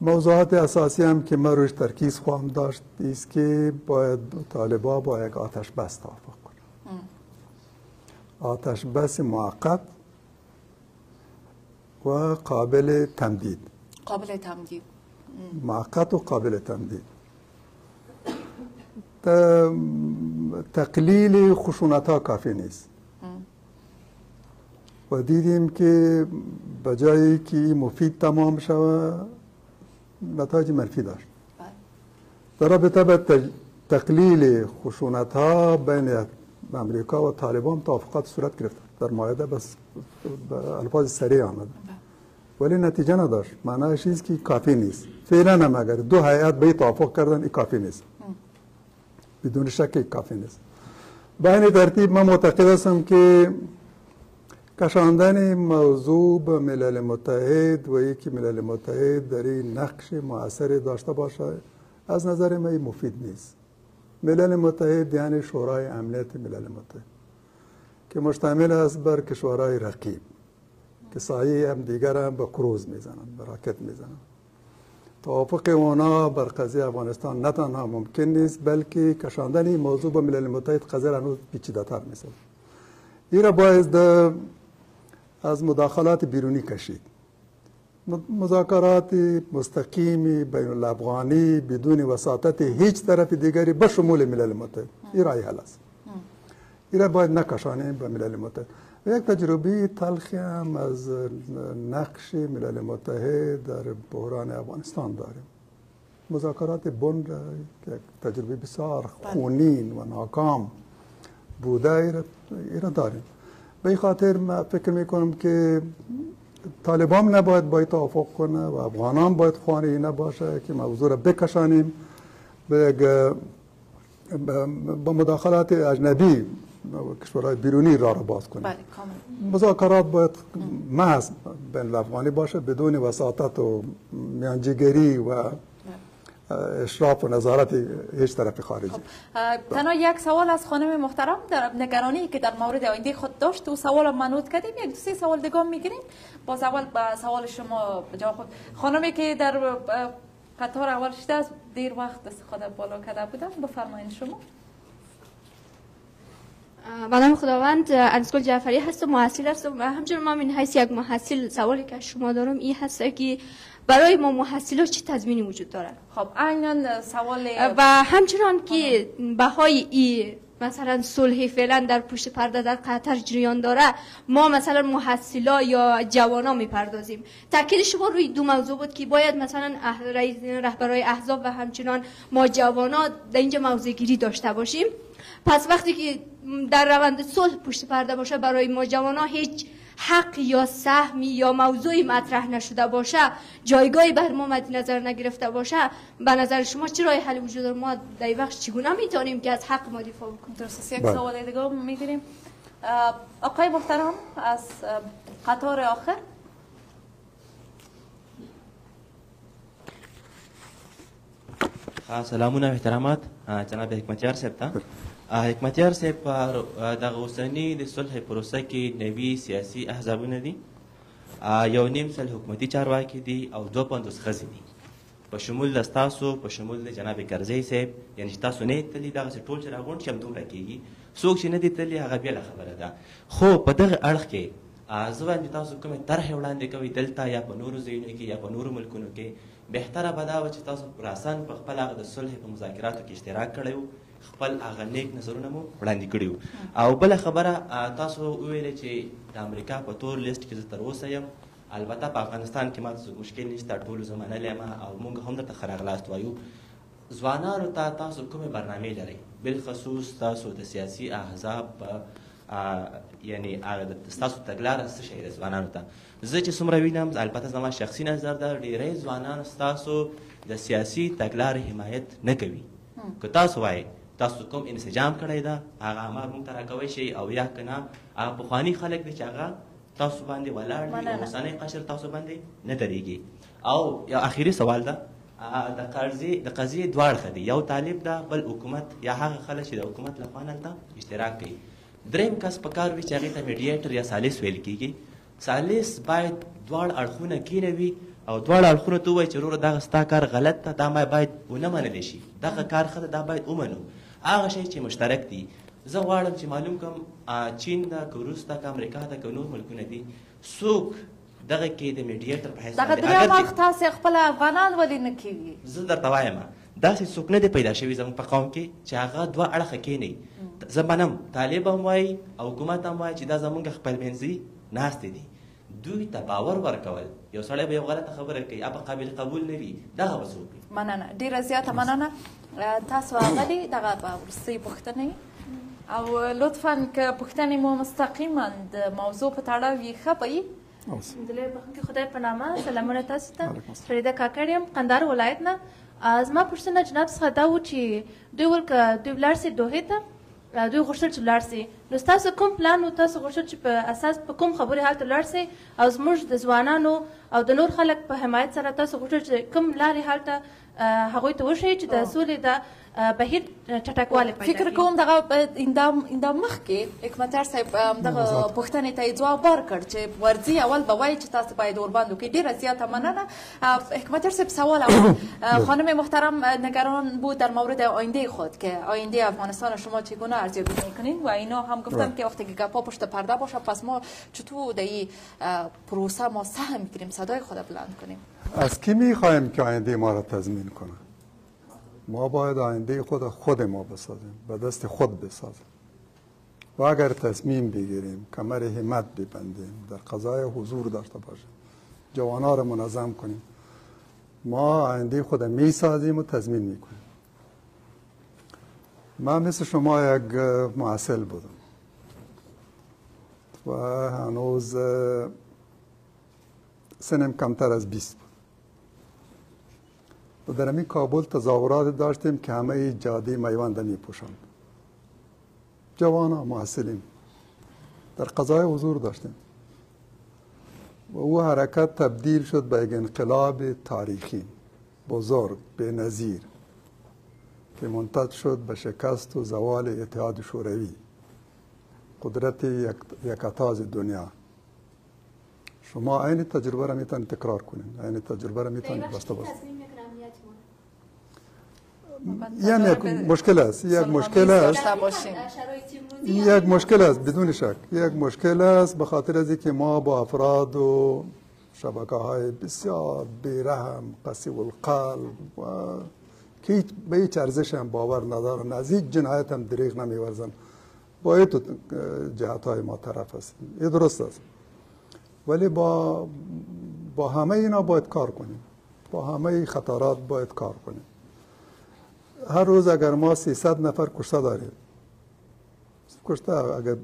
موضوعات اساسی هم که من روش ترکیز خواهم داشت است که باید طالبا با یک آتش بس توافق کنند. آتش بس موقت و قابل تمدید. قابل تمدید. موقت و قابل تمدید. تقلیل خشونت ها کافی نیست. و دیدیم که بجایی که مفید تمام شود نتایج منفی داشت. در رابطه به تقلیل خشونت ها بین امریکا و طالبان توافقات صورت گرفت، در معاهده بس الفاظ سریع آمد ولی نتیجه نداشت. معنیش است که کافی نیست. فعلا هم اگر دو هیئت به توافق کردن این کافی نیست، بدون شک کافی نیست. به این ترتیب من معتقد هستم که کشاندن موضوع به ملل متحد و یکی ملل متحد در این نقش مؤثری داشته باشه از نظر من مفید نیست. ملل متحد یعنی شورای امنیت ملل متحد که مشتمل است بر کشورهای رقیب که سایه هم دیگر هم به کروز میزنن، به راکت میزنن. توافق اونا بر قضیه افغانستان نه تنها ممکن نیست بلکه کشاندن این موضوع به ملل متحد قضیه را هنوز پیچیده‌تر می‌سازد. این را باید از مداخلات بیرونی کشید. مذاکرات مستقیم بین الافغانی بدون وساطت هیچ طرف دیگری به شمول ملل متحد این رای حل است. این را باید نکشانیم به ملل متحد. و یک تجربه تلخی هم از نقش ملل متحد در بحران افغانستان داریم. مذاکرات بن یک تجربه بسیار خونین و ناکام بوده ایرا داریم. به این خاطر من فکر میکنم که طالبان نباید باید توافق کنه و افغانان باید خانه نباشه که موضوع را بکشانیم به مداخلات اجنبی کشورهای بیرونی را باز کنیم. بله کاملا. مذاکرات باید محض بین افغانی باشه بدون وساطت و میانجیگری و اشراف و نظارت هیچ طرف خارجی. تنها یک سوال از خانم محترم در نگرانی که در مورد آینده خود داشت و سوال ما نوت کردیم. یک دو سه سوال دیگه میگیریم. باز اول به سوال شما جواب خود. خانمی که در قطار اول شده از دیر وقت استفاده بالا کرده بودن بفرمایید شما. به نام خداوند، انسکول جعفری هستم، محصل هستم و همچنین من من حیث یک محصل سوالی که شما دارم این هست که برای ما محصلان چه تضمینی وجود دارد؟ خب عیناً سوال و همچنان که بهای این مثلا صلح فعلا در پشت پرده در قطر جریان داره ما مثلا محصلا یا جوانا میپردازیم. تاکید شما روی دو موضوع بود که باید مثلا رهبرای احزاب و همچنان ما جوانا در اینجا موضع گیری داشته باشیم. پس وقتی که در روند صلح پشت پرده باشه برای ما جوانا هیچ حق یا سهمی یا موضوعی مطرح نشده باشه، جایگاهی بر ما مد نظر نگرفته باشه، به نظر شما چه راه حلی وجود داره؟ ما در این وقت چگونه میتونیم که از حق ما دفاع بکنیم؟ درست. یک سوال دیگه میگیریم. آقای محترم از قطار آخر. سلامونه احترامات جناب حکمتیار صاحب ته. حکمتیار صاحب د اوسنی د صلح پروسه کې نوي سیاسي احزابونه دي، یو نیم سل حکومتي چارواکي دي او 250 ښځې دي، په شمول د ستاسو په شمول د جناب کرزی صاحب. یعنې چې تاسو نه یې تللي دغسې ټول چې راغونډ شي همدومره کېږي. څوک چې نه دي تللي هغه بېله خبره ده. خو په دغه اړخ کې زه وایم چې تاسو کومې طرحې وړاندې کوئ دلته یا په نورو ځایونو کې یا په نورو ملکونو کې، بهتره به دا وه چې تاسو راسن په خپل هغه د صلح په مذاکراتو کې اشتراک کړی و، خپل هغه نیک نظرونه مو وړاندې کړي وو. او بله خبره تاسو وویلې چې د امریکا په تور لیست کې زه تر اوسه یم. البته په افغانستان کې ماته څه مشکل نشته، ټولو زه منلی یم او موږ هم درته ښه راغلاست وایو. ځوانانو ته تاسو کومې برنامې لرئ؟ بالخصوص تاسو د سیاسي احزاب یعنې هغه ستاسو تګلاره څه شی ده ځوانانو ته؟ زه چې څومره وینم، البته زما شخصي نظر ده، ډېری ځوانان ستاسو د سیاسي تګلارې حمایت نه کوي. که تاسو وایئ تاسو کوم انسجام کړی ده هغه امر موږ ته راکوی شي، او یا که نه هغه پخواني خلک دي چې هغه تاسو باندې ولاړ دي او اوسنی قشر تاسو باندې نه درېږي. او یو اخري سوال ده، د قضیې دواړه ښه دي، یو طالب ده بل حکومت یا هغه خلک چې د حکومت لخوا هلته اشتراک کوي. دریم کس په کار وي چې هغې ته میډیټر یا سالس ویل کېږي. سالس باید دواړه اړخونه کېنوي او دواړه اړخونو ته ووایي چې وروره دغه ستا کار غلط ده، دا باید ونه منلی شي، دغه کار ښه ده دا باید ومنو. هغه شی چې مشترک دي زه غواړم چې معلوم کړم چین ده که روس ده که امریکا ده که نور ملکونه دي، څوک دغه کې د میډیټر په حیث دغه دریم اړخ تاسې خپل افغانان ولې نه کېږي؟ زه درته وایم داسې څوک نه دی پیدا شوي زموږ په قوم کې چې هغه دوه اړخه کېنوي. زه منم طالب هم وایي او حکومت هم وایي چې دا زموږ خپلمنځي ناستې دي. دوی ته باور ورکول، یو سړی به یو غلطه خبره کوي هغه قابل قبول نه وي، دغه به څوک وي؟ مننه، ډېره زیاته مننه. تاسو اغلې دغه به وروستۍ پوښتنې او لطفا که پوښتنې مو مستقیما د موضوع په تړاو وي ښه به وي. دلې بخښونکي خدای په نامه سلامونه تاسو ته. فریده کاکړ یم قندهار ولایت نه. زما پوښتنه جناب څخه دا و چې دوی ویل که دوی ولاړ سي دوحې ته دوی غوښتل چې لاړ سي نو ستاسو کوم پلان و تاسو غوښتل چې په اساس په کوم خبرې هلته لاړ سئ او زموږ د ځوانانو او د نور خلک په حمایت سره تاسو غوښتل چې کوم لارې هلته هغوی ته وښیي چې د سولې د بهیر چټکوالی پیدا فکر کوم دغه ایندا مخکې حکمتیار صاحب دغه پوښتنې ته یې ځواب ورکړ چې ورځي اول به وایي چې تاسو باید ورباند وکړئ. ډېره زیاته مننه. حکمتیار صاحب سوال اول خانم محترم نگران بود در مورد آینده خود که آینده افغانستان شما چگونه ارزیابی میکنین و اینا هم گفتن که وقتی که گپا پشت پرده باشه پس ما چطور در این پروسه ما سهم میگیریم صدای خود بلند کنیم. از کی میخوایم که آینده ما را تضمین کنه؟ ما باید آینده خود ما بسازیم، به دست خود بسازیم و اگر تصمیم بگیریم کمر همت ببندیم در قضای حضور داشته باشیم جوانا را منظم کنیم ما آینده خود میسازیم و تضمین میکنیم. من مثل شما یک محصل بودم و هنوز سنم کمتر از 20 بود و در همین کابل تظاهرات داشتیم که همه جاده میوند می پوشند. جوانا محصلین در قضای حضور داشتیم و او حرکت تبدیل شد به یک انقلاب تاریخی بزرگ به نظیر که منتج شد به شکست و زوال اتحاد شوروی قدرت یکتاز دنیا. شما این تجربه را میتونید تکرار کنید، این تجربه را میتونید داشته باشید. یعنی یک مشکل است، یک مشکل است بدون شک، یک مشکل است به خاطر از اینکه ما با افراد و شبکه‌های بسیار بیرحم قسیو القلب و که به هیچ ارزش هم باور ندارن، از هیچ جنایت هم دریغ نمی‌ورزن، با این جهت‌های ما طرف هستیم. این درست است، ولی با همه اینا باید کار کنیم، با همه خطرات باید کار کنیم. هر روز اگر ما 300 نفر کشته داریم، کشته اگر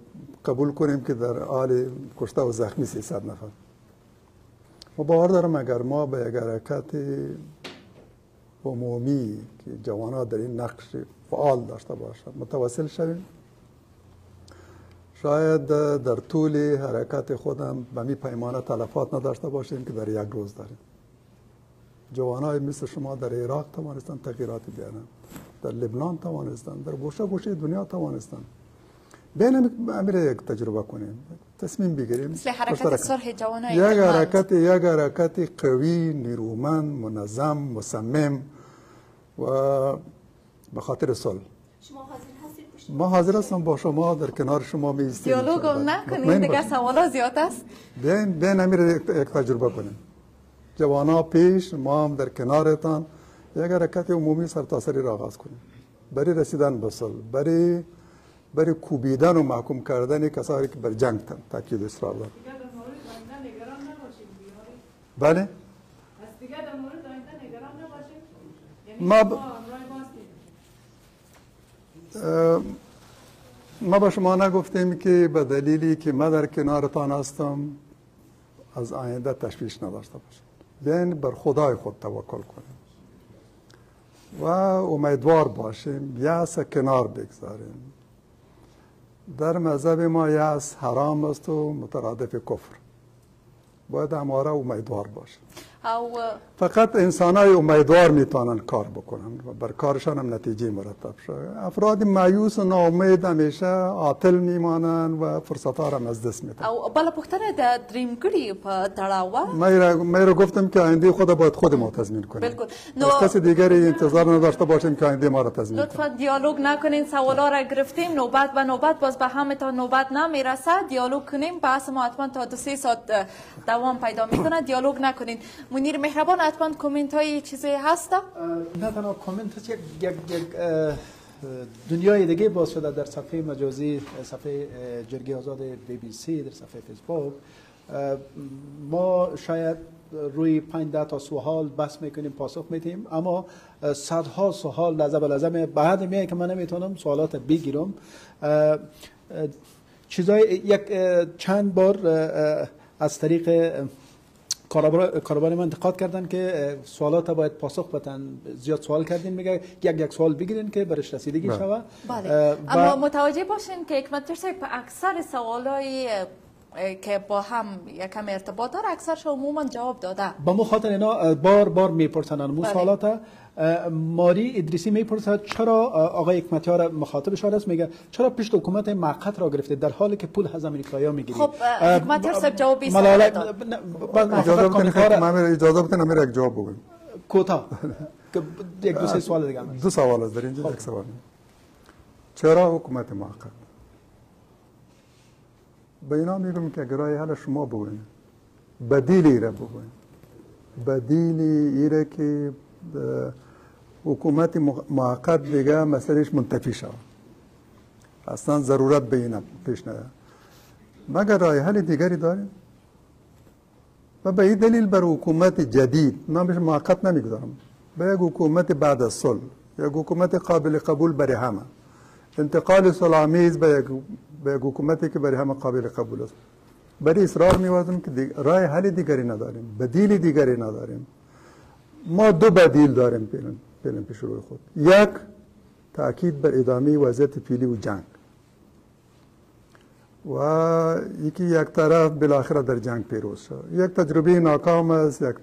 قبول کنیم که در حال کشته و زخمی 300 نفر، و باور دارم اگر ما به یک حرکت عمومی که جوانا در این نقش فعال داشته باشند متوسل شویم، شاید در طول حرکت خودم به می پیمانه تلفات نداشته باشیم که در یک روز داریم. جوانای مثل شما در عراق توانستند تغییراتی بیارن، در لبنان توانستند، در گوشه گوشه دنیا توانستند. بین امیر یک تجربه کنیم، تصمیم بگیریم، مثل حرکت صلح جوانای یک حرکت قوی، نیرومند، منظم، مصمم و به خاطر صلح. ما حاضر هستم با شما در کنار شما می ایستیم. دیالوگ نکنید دیگه، سوالا زیاد است. بین امیر یک تجربه کنیم. جوانا پیش، ما هم در کنارتان یک حرکت عمومی سرتاسری را آغاز کنیم برای رسیدن به صلح، برای کوبیدن و محکوم کردن کسانی که بر جنگ تاکید اصرار دارند. بله؟ ما به شما نگفتیم که به دلیلی که من در کنارتان هستم از آینده تشویش نداشته باشید. بیاین بر خدای خود توکل کنیم و امیدوار باشیم، یأس کنار بگذاریم. در مذهب ما یأس حرام است و مترادف کفر. باید همواره امیدوار باشیم. فقط انسانای امیدوار میتونن کار بکنن و بر کارشان هم نتیجه مرتب شد. افراد مایوس و ناامید همیشه عاطل میمانن و فرصت‌ها را از دست میدن. او بالا پختنه د دریم په تړاو ما را گفتم که آینده خود باید خود ما تضمین کنیم. بالکل. از کسی دیگری انتظار نداشته باشیم که آینده ما را تضمین کنه. لطفا دیالوگ نکنین، سوالا را گرفتیم، نوبت به نوبت باز به همه تا نوبت نمیرسه. دیالوگ کنیم، بحث ما حتما تا 2-3 ساعت دوام پیدا میکنه. دیالوگ نکنین. منیر مهربان حتما کامنت های چیزی هست؟ نه تنها کامنت هست، یک دنیای دیگه باز شده در صفحه مجازی، صفحه جرگه آزاد BBC، در صفحه فیسبوک. ما شاید روی 5-10 تا سوال بحث میکنیم، پاسخ میدیم، اما صدها سوال لحظه به لحظه بعد میاد که من نمیتونم سوالات بگیرم. چیزای چند بار از طریق کاربر من انتقاد کردن که سوالات باید پاسخ بدن، زیاد سوال کردین، میگه یک سوال بگیرین که برش رسیدگی شود. بله. اما متوجه باشین که حکمت صاحب اکثر سوالای که با هم یکم ارتباط داره اکثرش عموما جواب داده. با مخاطر اینا بار میپرسن مو سوالات. ماری ادریسی میپرسد چرا آقای حکمتیار مخاطبش است، میگه چرا پشت حکومت موقت را گرفته در حالی که پول از امریکایی‌ها میگیری. خب حکمتیار صاحب جواب سوال داد. اجازه بدین امیر یک جواب بگم کوتاه. یک دو سه سوال دیگه. دو سوال است در اینجا. یک سوال چرا حکومت موقت؟ به اینا میگم که اگر حال شما بگوین بدیلی را بگوین، بدیلی ایره که حکومت موقت دیگه مسئلهش منتفی شود، اصلا ضرورت به این پیش نیاد. مگر راه حل دیگری داریم؟ و به این دلیل بر حکومت جدید، من بهش موقت نمیگذارم، به یک حکومت بعد از صلح، یک حکومت قابل قبول برای همه، انتقال صلح‌آمیز به یک حکومتی که برای همه قابل قبول است. برای اصرار می‌ورزم که راه حل دیگری نداریم، بدیل دیگری نداریم. ما دو بدیل داریم پیش روی خود. یک، تاکید بر ادامه وضعیت فعلی و جنگ، و یکی یک طرف بالاخره در جنگ پیروز شد. یک تجربه ناکام است، یک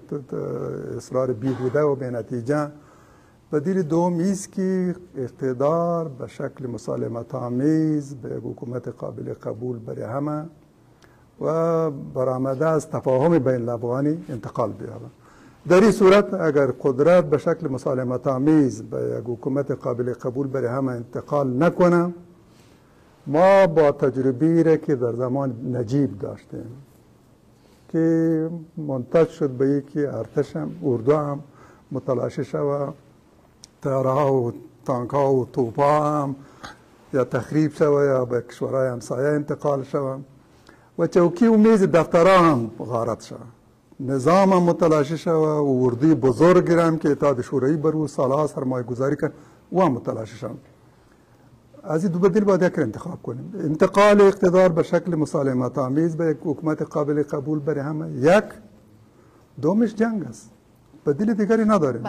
اصرار بیهوده و بی نتیجه. بدیل دوم است که اقتدار به شکل مسالمت آمیز به یک حکومت قابل قبول برای همه و برآمده از تفاهم بین الافغانی انتقال بیابد. در این صورت اگر قدرت به شکل مسالمت آمیز به یک حکومت قابل قبول برای همه انتقال نکنه، ما با تجربی را که در زمان نجیب داشتیم که منتج شد به یکی ارتش هم اردو هم متلاشی شود، طیاره ها و تانک ها و توپ ها هم یا تخریب شود یا به کشورهای همسایه انتقال شود و چوکی و میز دفترها هم غارت شود، نظام هم متلاشی شود و اردوی بزرگ هم که اتحاد شوروی بر او سالها سرمایه گذاری کرد و هم متلاشی شود. از این دو بدیل باید یک انتخاب کنیم: انتقال اقتدار به شکل مسالمت آمیز به یک حکومت قابل قبول برای همه، یک. دومش جنگ است، بدیل دیگری نداریم.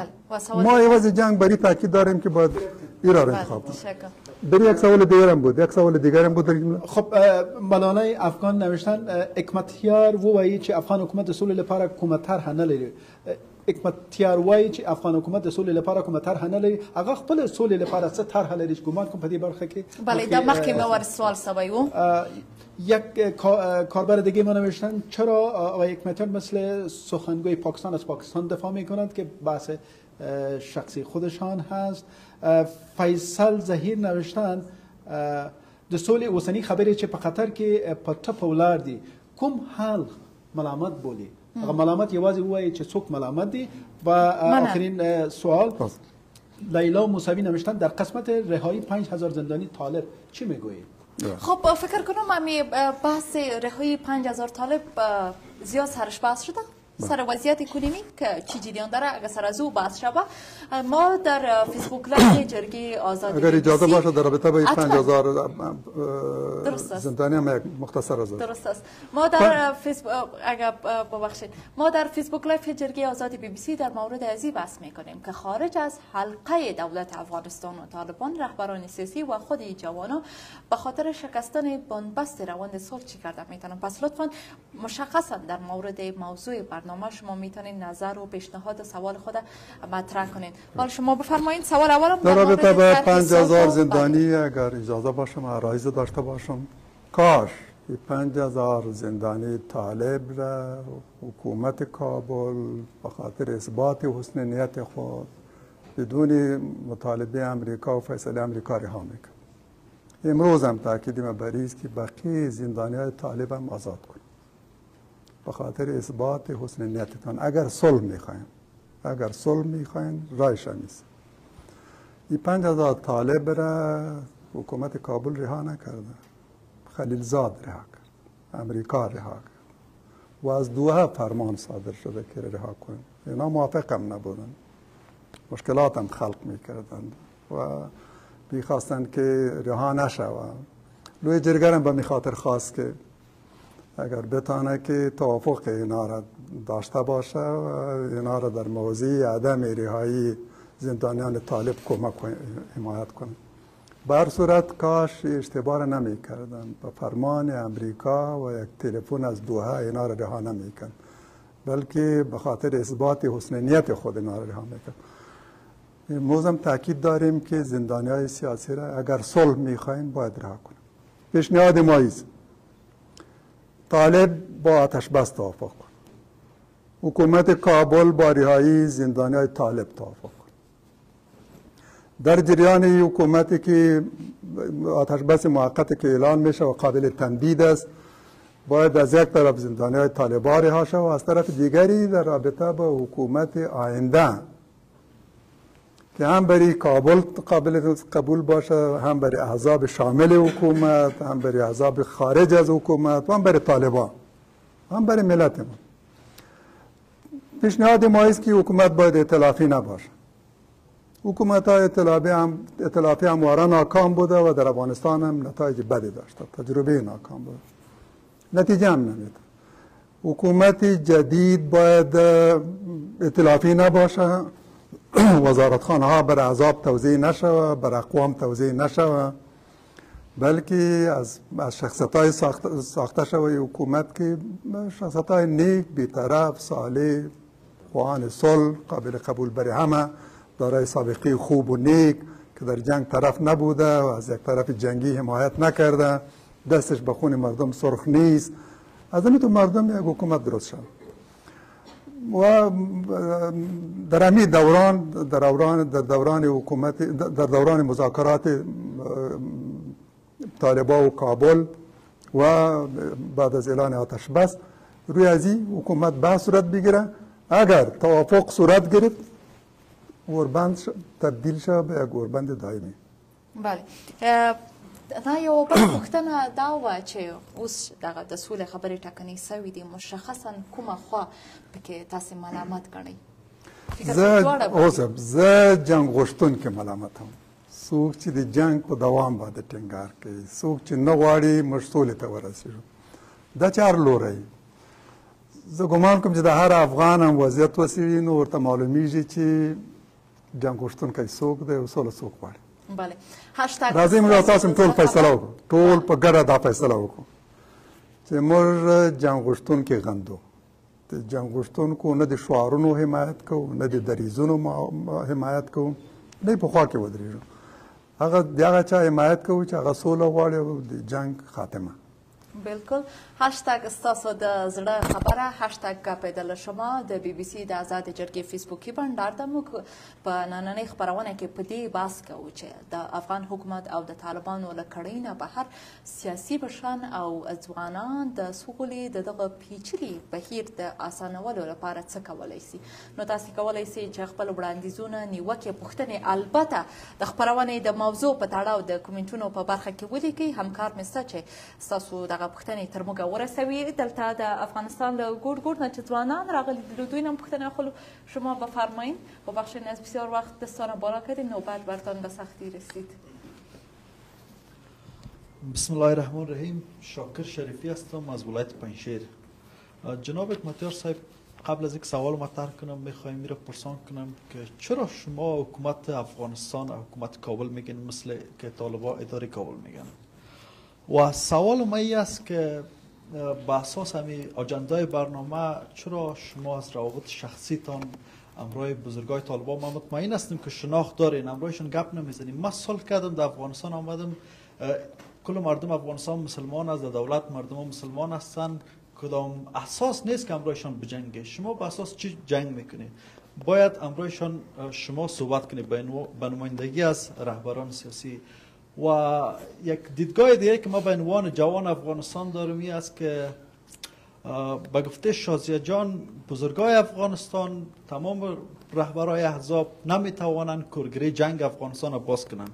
ما عوض جنگ برای تاکید داریم که باید ایران انتخاب کنیم. بری یک سوال دیگرم بود. خب ملانه افغان نوشتن حکمتیار وایي چې افغان حکومت د سولې لپاره کومه طرح نه لري. حکمتیار وایي چې افغان حکومت د سولې لپاره کومه طرح نه لري. هغه خپل سولې لپاره څه طرح لري چې ګمان کوم په دې برخه کې. بله دا مخکې مې سوال سوی و. یک کاربر دیگه ما نوشتن چرا آقای حکمتیار مثل سخنگوی پاکستان از پاکستان دفاع میکنند که بحث شخصی خودشان هست. فیصل زهیر نوشتن د سولې اوسنی خبرې چې په قطر کې په ټپه ولاړ دي کوم حال ملامت بولی؟ هغه ملامت یوازې وایي چې څوک ملامت دي. و آخرین سوال لیلا موسوی نوشتن در قسمت رهایی 5000 زندانی طالب چی میگویید؟ خب فکر کنم امی بحث رهایی 5000 طالب زیاد سرش بحث شده سر وضعیت اکنومی که چی جریان داره. اگر سر از او بحث شده ما در فیسبوک لایو جرگه آزادی اگر اجازه باشه در رابطه با 5000 زندانی هم یک مختصر از درست است. ما در فیسبوک اگر ببخشید ما در فیسبوک لایو جرگه آزادی بی بی سی در مورد ازی بحث میکنیم که خارج از حلقه دولت افغانستان و طالبان رهبران سیاسی و خود جوانان به خاطر شکستن بنبست روند صلح چی کرده میتونن. پس لطفا مشخصا در مورد موضوع برنامه شما میتونین نظر و پیشنهاد و سوال خود مطرح کنین. حالا شما بفرمایید سوال اولم در رابطه با 5000 زندانی اگر اجازه باشه من عرایض داشته باشم. کاش 5000 زندانی طالب را حکومت کابل به خاطر اثبات حسن نیت خود بدون مطالبه امریکا و فیصله امریکا رها میکرد. امروز هم تاکید ما بر است که بقیه زندانیان طالب هم آزاد کنید به خاطر اثبات حسن نیتتان. اگر صلح میخواین راهش نیست. این 5000 طالب را حکومت کابل رها نکرده، خلیلزاد رها کرد، امریکا رها کرد و از دوحه فرمان صادر شده که رها کنید. اینا موافق هم نبودن، مشکلات هم خلق میکردند و میخواستند که رها نشود. لوی جرگه هم به خاطر خواست که اگر بتانه که توافق اینا را داشته باشه و اینا را در موضوع عدم رهایی زندانیان طالب کمک حمایت کنه. به هر صورت کاش اشتباه نمی کردن، به فرمان امریکا و یک تلفن از دوحه اینا را رها نمی کردن، بلکه به خاطر اثبات حسن نیت خود اینا را رها میکرد. موزم تاکید داریم که زندانیای سیاسی را اگر صلح میخواین باید رها کنن. پیشنهاد ما است طالب با آتش بس توافق کن، حکومت کابل با رهایی زندانیای طالب توافق کن. در جریان حکومتی که آتش بس موقت که اعلان میشه و قابل تمدید است، باید از یک طرف زندانیای طالبان رها شود و از طرف دیگری در رابطه با حکومت آینده که هم برای کابل قابل قبول باشه، هم برای احزاب شامل حکومت، هم برای احزاب خارج از حکومت و هم برای طالبان، هم برای ملت ما. پیشنهاد ما است که حکومت باید ائتلافی نباشه. حکومت های ائتلافی همواره ناکام بوده و در افغانستان هم نتایج بدی داشته، تجربه ناکام بوده، نتیجه هم نمیده. حکومت جدید باید ائتلافی نباشه، وزارتخانه ها بر احزاب توزیع نشوه، بر اقوام توزیع نشوه، بلکه از شخصیت های ساخته شوه حکومت که شخصیت های نیک، بی‌طرف، صالح، خواهان صلح، قابل قبول برای همه، دارای سابقه خوب و نیک که در جنگ طرف نبوده و از یک طرف جنگی حمایت نکرده، دستش به خون مردم سرخ نیست. از این تو مردم یک حکومت درست شد و در همین در دوران مذاکرات طالبان و کابل و بعد از اعلان آتش بس روی از این حکومت بحث صورت بگیره. اگر توافق صورت گرفت اوربند تبدیل شد به یک اوربند دائمی. بله. دا یو بل پوښتنه دا وه چې اوس دغه د سولې خبرې ټاکنې سوي دي، مشخصا کومه خوا پکې تاسې ملامت ګڼئ؟ زه جنګ غوښتونکی ملامت هم، څوک چې د جنګ په دوام باندې ټینګار کوي، څوک چې نه غواړي موږ سولې ته ورسېږو، دا چې هر لوری. زه ګمان کوم چې د هر افغان هم وضعیت وڅېړي نو ورته معلومیږي چې جنګ غوښتونکی څوک دی او سوله څوک غواړي. بله. هاشتاګ راځئ موږ تاسو ټول فیصله وکړو، ټول په ګډه دا فیصله وکړو چې موږ جنګ غوښتونکي غندو. د جنګ غوښتونکو نه د شعارونو حمایت کوو، نه د دریځونو حمایت کوو، نه یې په خوا کې ودرېږو. د هغه چا حمایت کوو چې هغه سوله غواړي او د جنګ خاتمه. بالکل. هاشتاګ ستاسو د زړه خبره، هاشتاګ کاپیدل شما د بی بی سی د آزادې جرګې فیسبوکي بنډار ته موږ په نننۍ خپرونه کې په دې بحث کوو چې د افغان حکومت او د طالبانو له کړۍ نه بهر سیاسي مشران او ځوانان د سولې د دغه پیچلي بهیر د اسانولو لپاره څه کولی سي. نو تاسې کولی سئ چې خپل وړاندیزونه، نیوکې، پوښتنې البته د خپرونې د موضوع په تړاو د کومنټونو په برخه کې ولیکئ. همکار مې شته چې ستاسو دغه پوښتنې تر موږ ورسوي. دلته د افغانستان له ګوټ ګوټ نه چې ځوانان راغلي دي، له دوی نه هم پوښتنه اخلو. شما بفرمایین. ببخشید از بسیار وقت دستان بالا کردیم، نوبت برتان به سختی رسید. بسم الله الرحمن الرحیم. شاکر شریفی هستم از ولایت پنجشیر. جناب حکمتیار صاحب، قبل از اینکه سوال مطرح کنم میخوایم میره پرسان کنم که چرا شما حکومت افغانستان و حکومت کابل میگین مثل که طالبان اداره کابل میگن؟ و سوال ما ای است که به اساس همین اجندای برنامه چرا شما از روابط شخصیتان امروی بزرگای طالبان ما مطمئن هستیم که شناخت دارین، امرویشون گپ نمیزنیم. ما صلح کردم در افغانستان آمدم، کل مردم افغانستان مسلمان است، دولت مردم مسلمان هستند، کدام اساس نیست که امرویشان بجنگه. شما به اساس چی جنگ میکنید؟ باید امرویشان شما صحبت کنید به نمایندگی از رهبران سیاسی. و یک دیدگاه دیگه که ما به عنوان جوان افغانستان دارم این است که به گفته شازیه جان بزرگای افغانستان تمام رهبرای احزاب نمیتوانند کارگری جنگ افغانستان را باز کنند.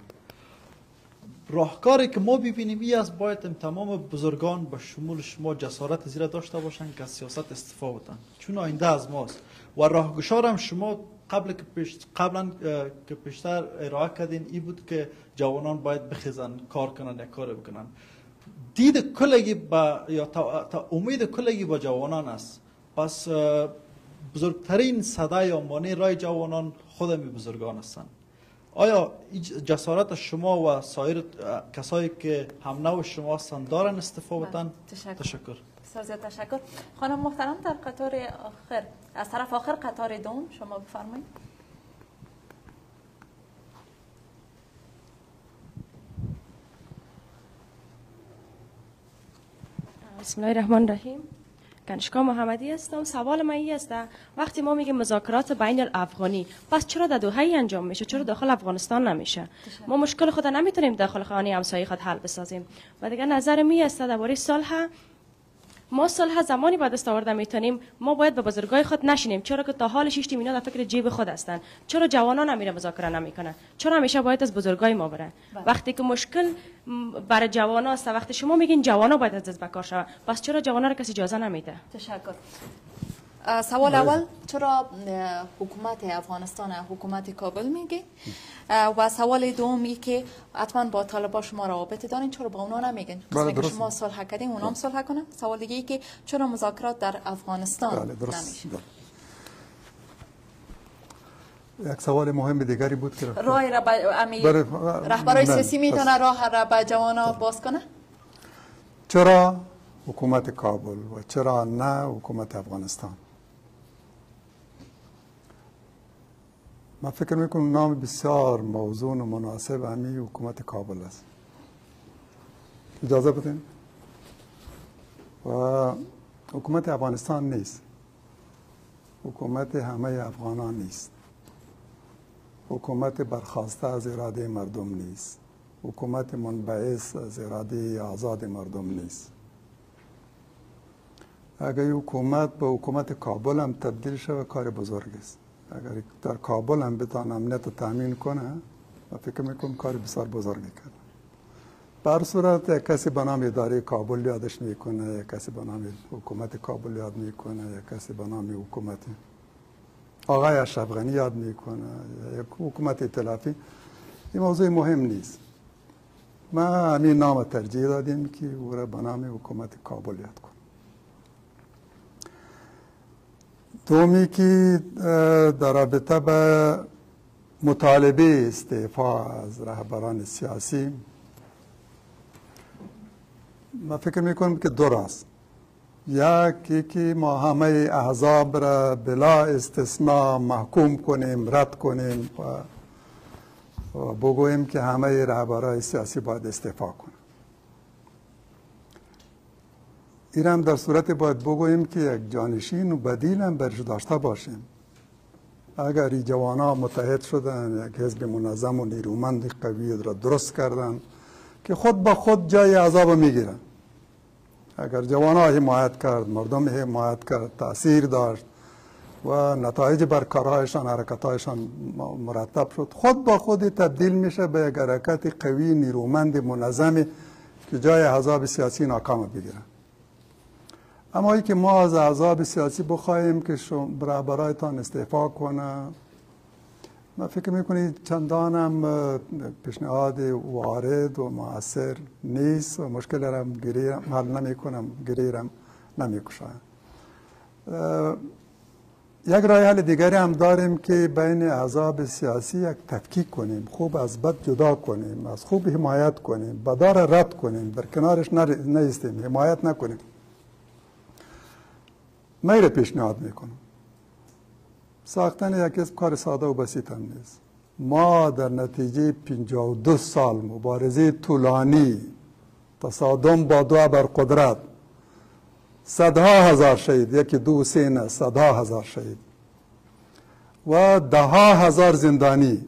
راهکاری که ما ببینیم این است باید تمام بزرگان به شمول شما جسارت زیرا داشته باشند که از سیاست استفاده بدن، چون آینده از ماست. و راهگشار هم شما قبلا که پیشتر ارائه کردین این بود که جوانان باید بخیزن، کار کنن، یک کار بکنن. دید کلگی یا امید کلگی با جوانان است. پس بزرگترین صدای یا مانع رای جوانان خود می بزرگان هستند. آیا جسارت شما و سایر کسایی که هم نوع شما هستند دارن استفاده بدن؟ تشکر. بسیار زیاد تشکر. خانم محترم در قطار آخر، از طرف آخر قطار دوم شما بفرمایید. بسم الله الرحمن الرحیم. کنشکا محمدی هستم. سوال من این است وقتی ما میگیم مذاکرات بین الافغانی، پس چرا در دوحه انجام میشه؟ چرا داخل افغانستان نمیشه؟ ما مشکل خود نمیتونیم داخل خانه همسایه خود حل بسازیم. و دیگه نظر می است درباره صلح، ما صلح زمانی به دست آورده میتونیم ما باید به بزرگای خود نشینیم، چرا که تا حال 6 اینا در فکر جیب خود هستند. چرا جوانان نمیره مذاکره نمیکنن؟ چرا همیشه باید از بزرگای ما بره؟ وقتی که مشکل برای جوانا است، وقتی شما میگین جوانا باید از دست بکار شوند، پس چرا جوانا رو کسی اجازه نمیده؟ تشکر. سوال اول، چرا حکومت افغانستان حکومت کابل میگه؟ و سوال دومی که حتما با طالبان شما روابط دارین، چرا با اونا نمیگین؟ که شما صلح کردین اونا هم صلح کنن. سوال دیگه ای که چرا مذاکرات در افغانستان نمیشه؟ یک سوال مهم دیگری بود که راه را رهبرای سیاسی میتونه راه را به جوانا باز کنه؟ چرا حکومت کابل و چرا نه حکومت افغانستان؟ من فکر میکنم نام بسیار موزون و مناسب همین حکومت کابل است. اجازه بدین؟ و حکومت افغانستان نیست، حکومت همه افغانان نیست، حکومت برخواسته از اراده مردم نیست، حکومت منبعث از اراده آزاد مردم نیست. اگر حکومت به حکومت کابل هم تبدیل شود کار بزرگ است. اگر در کابل هم بتوان امنیت تامین کنه، من فکر میکنم کار بسیار بزرگی کرد. بر صورت یک کسی به نام اداره کابل یادش میکنه، یک کسی به نام حکومت کابل یاد میکنه، یک کسی به نام حکومت آقای اشرف غنی یاد میکنه، یک حکومت ائتلافی. این موضوع مهم نیست. ما همین نام ترجیح دادیم که او را به نام حکومت کابل یاد کنیم. دومی که در رابطه به مطالبه استعفا از رهبران سیاسی، من فکر میکنم که دو راست. یکی که ما همه احزاب را بلا استثناء محکوم کنیم، رد کنیم و بگوییم که همه رهبران سیاسی باید استعفا کنند. این هم در صورت باید بگوییم که یک جانشین و بدیل هم برش داشته باشیم. اگر این جوانا متحد شدن، یک حزب منظم و نیرومند قوی را درست کردن که خود با خود جای عذاب میگیرن. اگر جوانا حمایت کرد، مردم حمایت کرد، تأثیر داشت و نتایج بر کارهایشان، حرکتهایشان مرتب شد، خود با خود تبدیل میشه به یک حرکت قوی، نیرومند، منظم که جای احزاب سیاسی ناکام بگیرن. اما ای که ما از احزاب سیاسی بخواهیم که رهبرایتان استعفا کنه، من فکر میکنید چندان هم پیشنهاد وارد و مؤثر نیست و مشکل را حل نمیکنم، گریرم نمیکشایم. یک راه حل دیگری هم داریم که بین احزاب سیاسی یک تفکیک کنیم، خوب از بد جدا کنیم، از خوب حمایت کنیم، بدا را رد کنیم، در کنارش نیستیم، حمایت نکنیم. من پیشنهاد میکنم. ساختن یک حزب کار ساده و بسیط هم نیست. ما در نتیجه 52 سال مبارزه طولانی، تصادم با دو بر قدرت، صدها هزار شهید، یکی دو سه نه، صدها هزار شهید و ده ها هزار زندانی،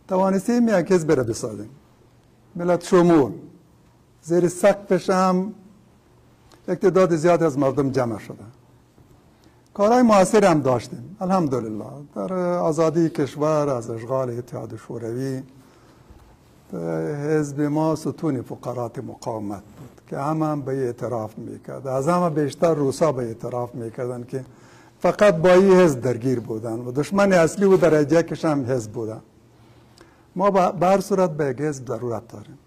توانستیم یک حزب را بسازیم ملت شمول، زیر سقفش هم یک تعداد زیاد از مردم جمع شده. کارهای موثر هم داشتیم الحمدلله. در آزادی کشور از اشغال اتحاد شوروی حزب ما ستون فقرات مقاومت بود که هم به اعتراف میکرد. از همه بیشتر روسا به اعتراف میکردن که فقط با این حزب درگیر بودن و دشمن اصلی و درجه کش هم حزب بودن. ما به هر صورت به یک حزب ضرورت داریم.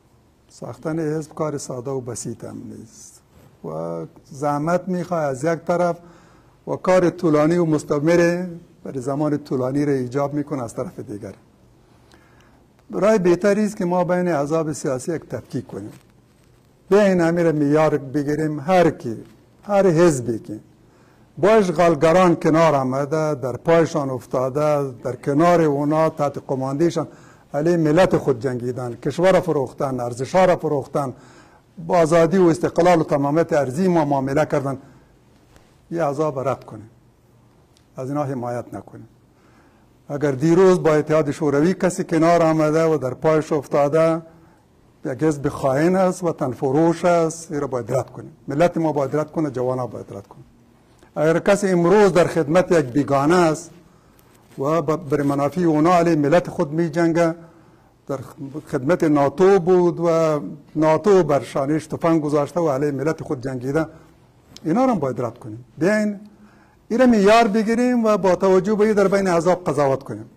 ساختن حزب کار ساده و بسیط هم نیست و زحمت میخواد از یک طرف و کار طولانی و مستمر برای زمان طولانی را ایجاب میکنه از طرف دیگر. راه بهتری است که ما بین احزاب سیاسی یک تفکیک کنیم، بین امیر معیار بگیریم، هر حزبی که با اشغالگران کنار آمده، در پایشان افتاده، در کنار اونا تحت قماندیشان علیه ملت خود جنگیدن، کشور فروختن، ارزش‌ها را فروختن، با آزادی و استقلال و تمامیت ارضی ما معامله کردن، یه احزاب رد کنیم، از اینا حمایت نکنیم. اگر دیروز با اتحاد شوروی کسی کنار آمده و در پایش افتاده، یک حزب خائن است و وطن فروش است، این را باید رد کنیم. ملت ما باید رد کنه، جوانا باید رد کنه. اگر کسی امروز در خدمت یک بیگانه است و بر منافع اونا علیه ملت خود می جنگه، در خدمت ناتو بود و ناتو بر شانش تفنگ گذاشته و علیه ملت خود جنگیده، اینا را باید رد کنیم. بیاین این را معیار بگیریم و با توجه به در بین احزاب قضاوت کنیم.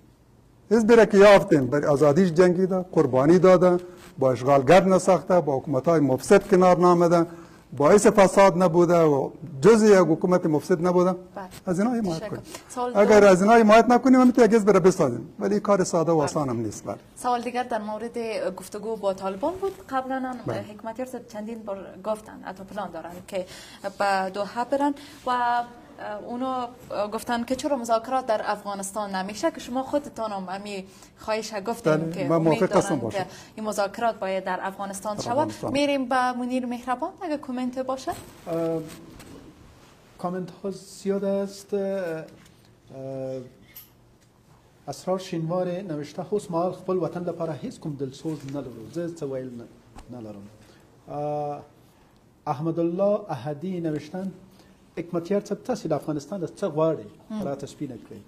حزبی را که یافتیم بر آزادیش جنگیده، قربانی داده، با اشغالگر نساخته، با حکومت‌های مفسد کنار نآمده، باعث فساد نبوده و جزء یک حکومت مفسد نبوده، از اینا حمایت کنیم. اگر از اینا حمایت نکنیم هم یک حزب را بسازیم، ولی کار ساده و آسان هم نیست. سوال دیگر در مورد گفتگو با طالبان بود. قبلا حکمتیار صاحب چندین بار گفتن حتی پلان دارن که به دوحه برن و اونا گفتن که چرا مذاکرات در افغانستان نمیشه، که شما خودتان هم امی خواهش گفتین که امید دارن که این مذاکرات باید در افغانستان شود. میریم به منیر مهربان اگه کومنت باشه. کامنت ها زیاد است. اسرار شینوار نوشته هوس مال خپل وطن لپاره هیڅ کوم دلسوز نه لرو، زه څه ویل نه لرم. احمد الله احدی نوشتن حکمتیار صاحب تاسو د افغانستان د څه غواړئ راته سپینه کړئ.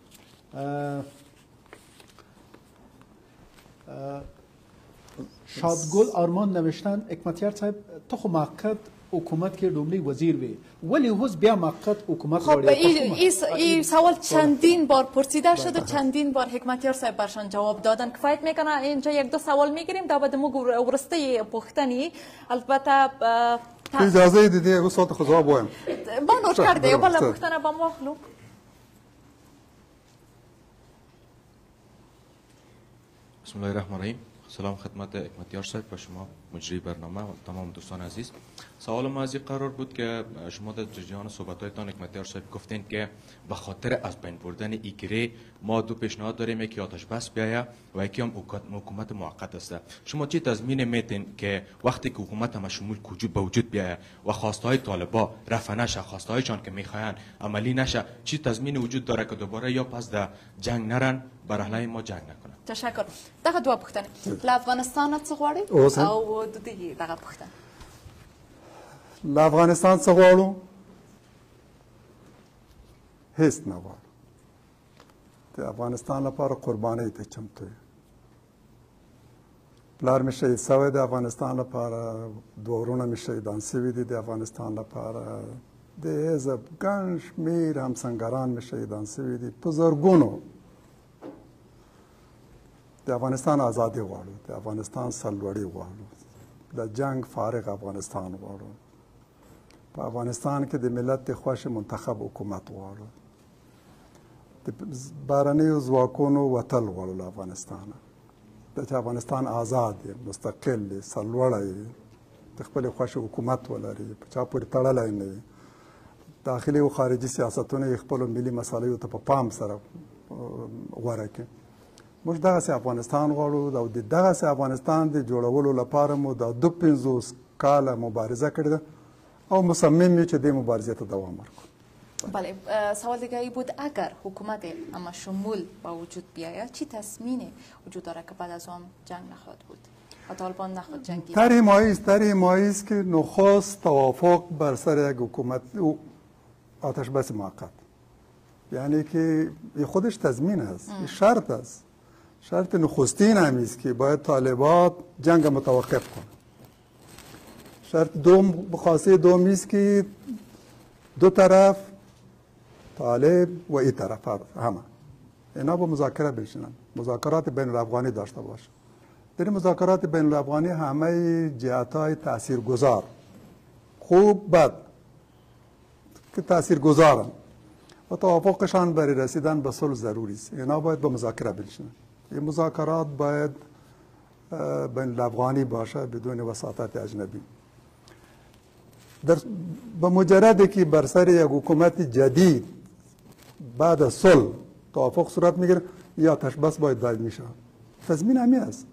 شادگل آرمان نوشتن حکمتیار صاحب تو خو موقت حکومت کې لومړی وزیر وی ولی اوس بیا موقت حکومت غواړي. خب این سوال چندین بار پرسیده شد و چندین بار حکمتیار صاحب برشان جواب دادن. کفایت میکنه اینجا یک دو سوال میگیریم تا بعد مو ورسته پختنی. البته اجازه دیدی اگه سوال خود جواب وایم با نوٹ کرده بالا پختنه با مخلو. بسم الله الرحمن الرحیم. سلام خدمت حکمتیار صاحب و شما مجری برنامه و تمام دوستان عزیز. سوال ما از این قرار بود که شما در جریان صحبت‌هایتان حکمتیار صاحب گفتین که به خاطر از بین بردن ایگره ما دو پیشنهاد داریم، یکی آتش بس بیاید و یکی هم حکومت موقت است. شما چی تضمین میتین که وقتی که حکومت مشمول به وجود بیاید و خواستهای طالبا رفع نشه، خواستهایشان که میخواین عملی نشه، چی تضمین وجود داره که دوباره یا پس در جنگ نرن، بر علیه ما جنگ نکنن؟ تشکر. دغه دوه پوښتنې له افغانستان څخه غواړي او د دې دغه پوښتنه له افغانستان څخه غواړو هیڅ نه غواړو. د افغانستان لپاره قربانۍ ته چمتو یو. پلار مې شهید سوی د افغانستان لپاره، دوه ورونه مې شهیدان سوي دي د افغانستان لپاره، د حزب ګڼ شمېر همسنګران مې شهیدان سوي دي، په زرګونو. د افغانستان آزادي غواړو، د افغانستان سرلوړي غواړو، د جنگ فارغ افغانستان غواړو، په افغانستان کې د ملت د خوښې منتخب حکومت غواړو، د بهرنیو ځواکونو وتل غواړو له افغانستانه، چې افغانستان آزاد دی، مستقل دی، سرلوړی دی، د خپلې خوښې حکومت ولري، په چا پورې تړلی نه وي، داخلي او خارجي سیاستونه یې خپلو ملي مسایلو ته په پام سره غوره کړي. موږ دغسې افغانستان غواړو او د دغسې افغانستان د جوړولو لپاره مو دا 250 کاله مبارزه کړې ده او مصمم یو چې دې مبارزې ته دوام ورکړو. بله، سوال دیگه ای بود اگر حکومت اما شمول با وجود بیاید چی تصمیم وجود داره که بعد از آن جنگ نخواهد بود و طالبان نخواهد جنگید؟ طرح مایی است که نخست توافق بر سر یک حکومت آتش بس موقت، یعنی که خودش تضمین است، شرط است. شرط نخستین همی است که باید طالبان جنگ متوقف کنند. شرط خاصه دومی است که دو طرف، طالب و این طرف همه اینا با مذاکره بشینن، مذاکرات بین الافغانی داشته باشه. در مذاکرات بین الافغانی همه جهت‌های تاثیرگذار خوب بد که تاثیرگذارن و توافقشان برای رسیدن به صلح ضروری است. اینا باید به مذاکره بنشینن. این مذاکرات باید بین الافغانی باشه بدون وساطت اجنبی. به مجردی که بر سر یک حکومت جدید بعد از صلح توافق صورت میگیره یا آتش بس باید دائمی شه. تضمین همین است.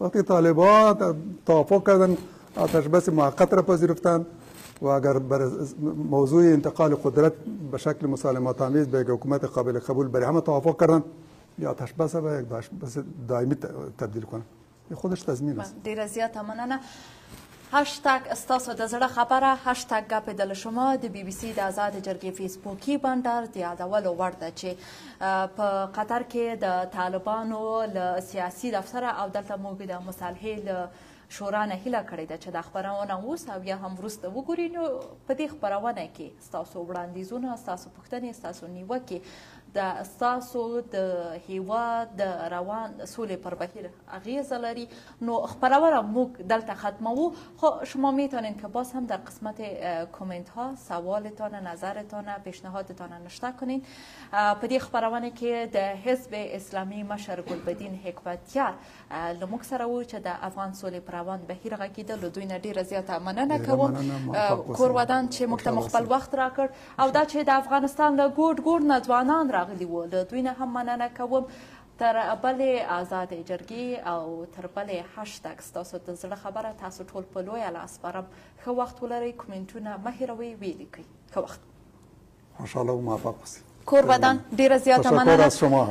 وقتی طالبان توافق کردن آتش بس موقت را پذیرفتن و اگر بر موضوع انتقال قدرت به شکل مسالمت آمیز به یک حکومت قابل قبول برای همه توافق کردن یا آتش بس به یک بس دائمی تبدیل کنن. این خودش تضمین است. ډیره زیاته مننه. هاشتاګ ستاسو د زړه خبره هاشتاګ ګپ د شما د بي بي سي د آزاد جرګې فیسبوکي بندر د یادولو وړ ده چې په قطر کې د طالبانو له سیاسي دفتره او دلته موږ د مصالحې له شورا نه هیله کړې ده چې دا خپرونه اوس او یا هم وروسته وګوري. نو په دې خپرونه کې ستاسو وړاندیزونه، ستاسو پوښتنې، ستاسو نیوکې د ستاسو د هیواد د روان سولې پر بهیر اغیزه لري. نو خپرونه موږ دلته ختموو، خب شما میتونین که باز هم در قسمت کامنت ها سوالتان، نظرتان، پیشنهادتان نشته کنین. په دې خپرونه کې د حزب اسلامي مشر ګلبدین حکمتیار له موږ سره و چې د افغان سولې پر روان بهیر غږیده. له دوی نه ډیره زیاته مننه کوم کور ودان چې موږ ته خپل وخت راکړ او دا چې د افغانستان له ګوټ ګوټ نه ځوانان راغلي وو له دوی نه هم مننه کوم. تر بلې آزادې جرګې او تر بلې هاشتاګ ستاسو د زړه خبره تاسو ټول په لویه لاس سپارم. ښه وخت ولرئ، کومنټونه مه هېروئ، ویې لیکئ. ښه وخت. ماشاءالله و موفق اوسئ. کور ودان ډیره زیاته مننه. تشکر از شما.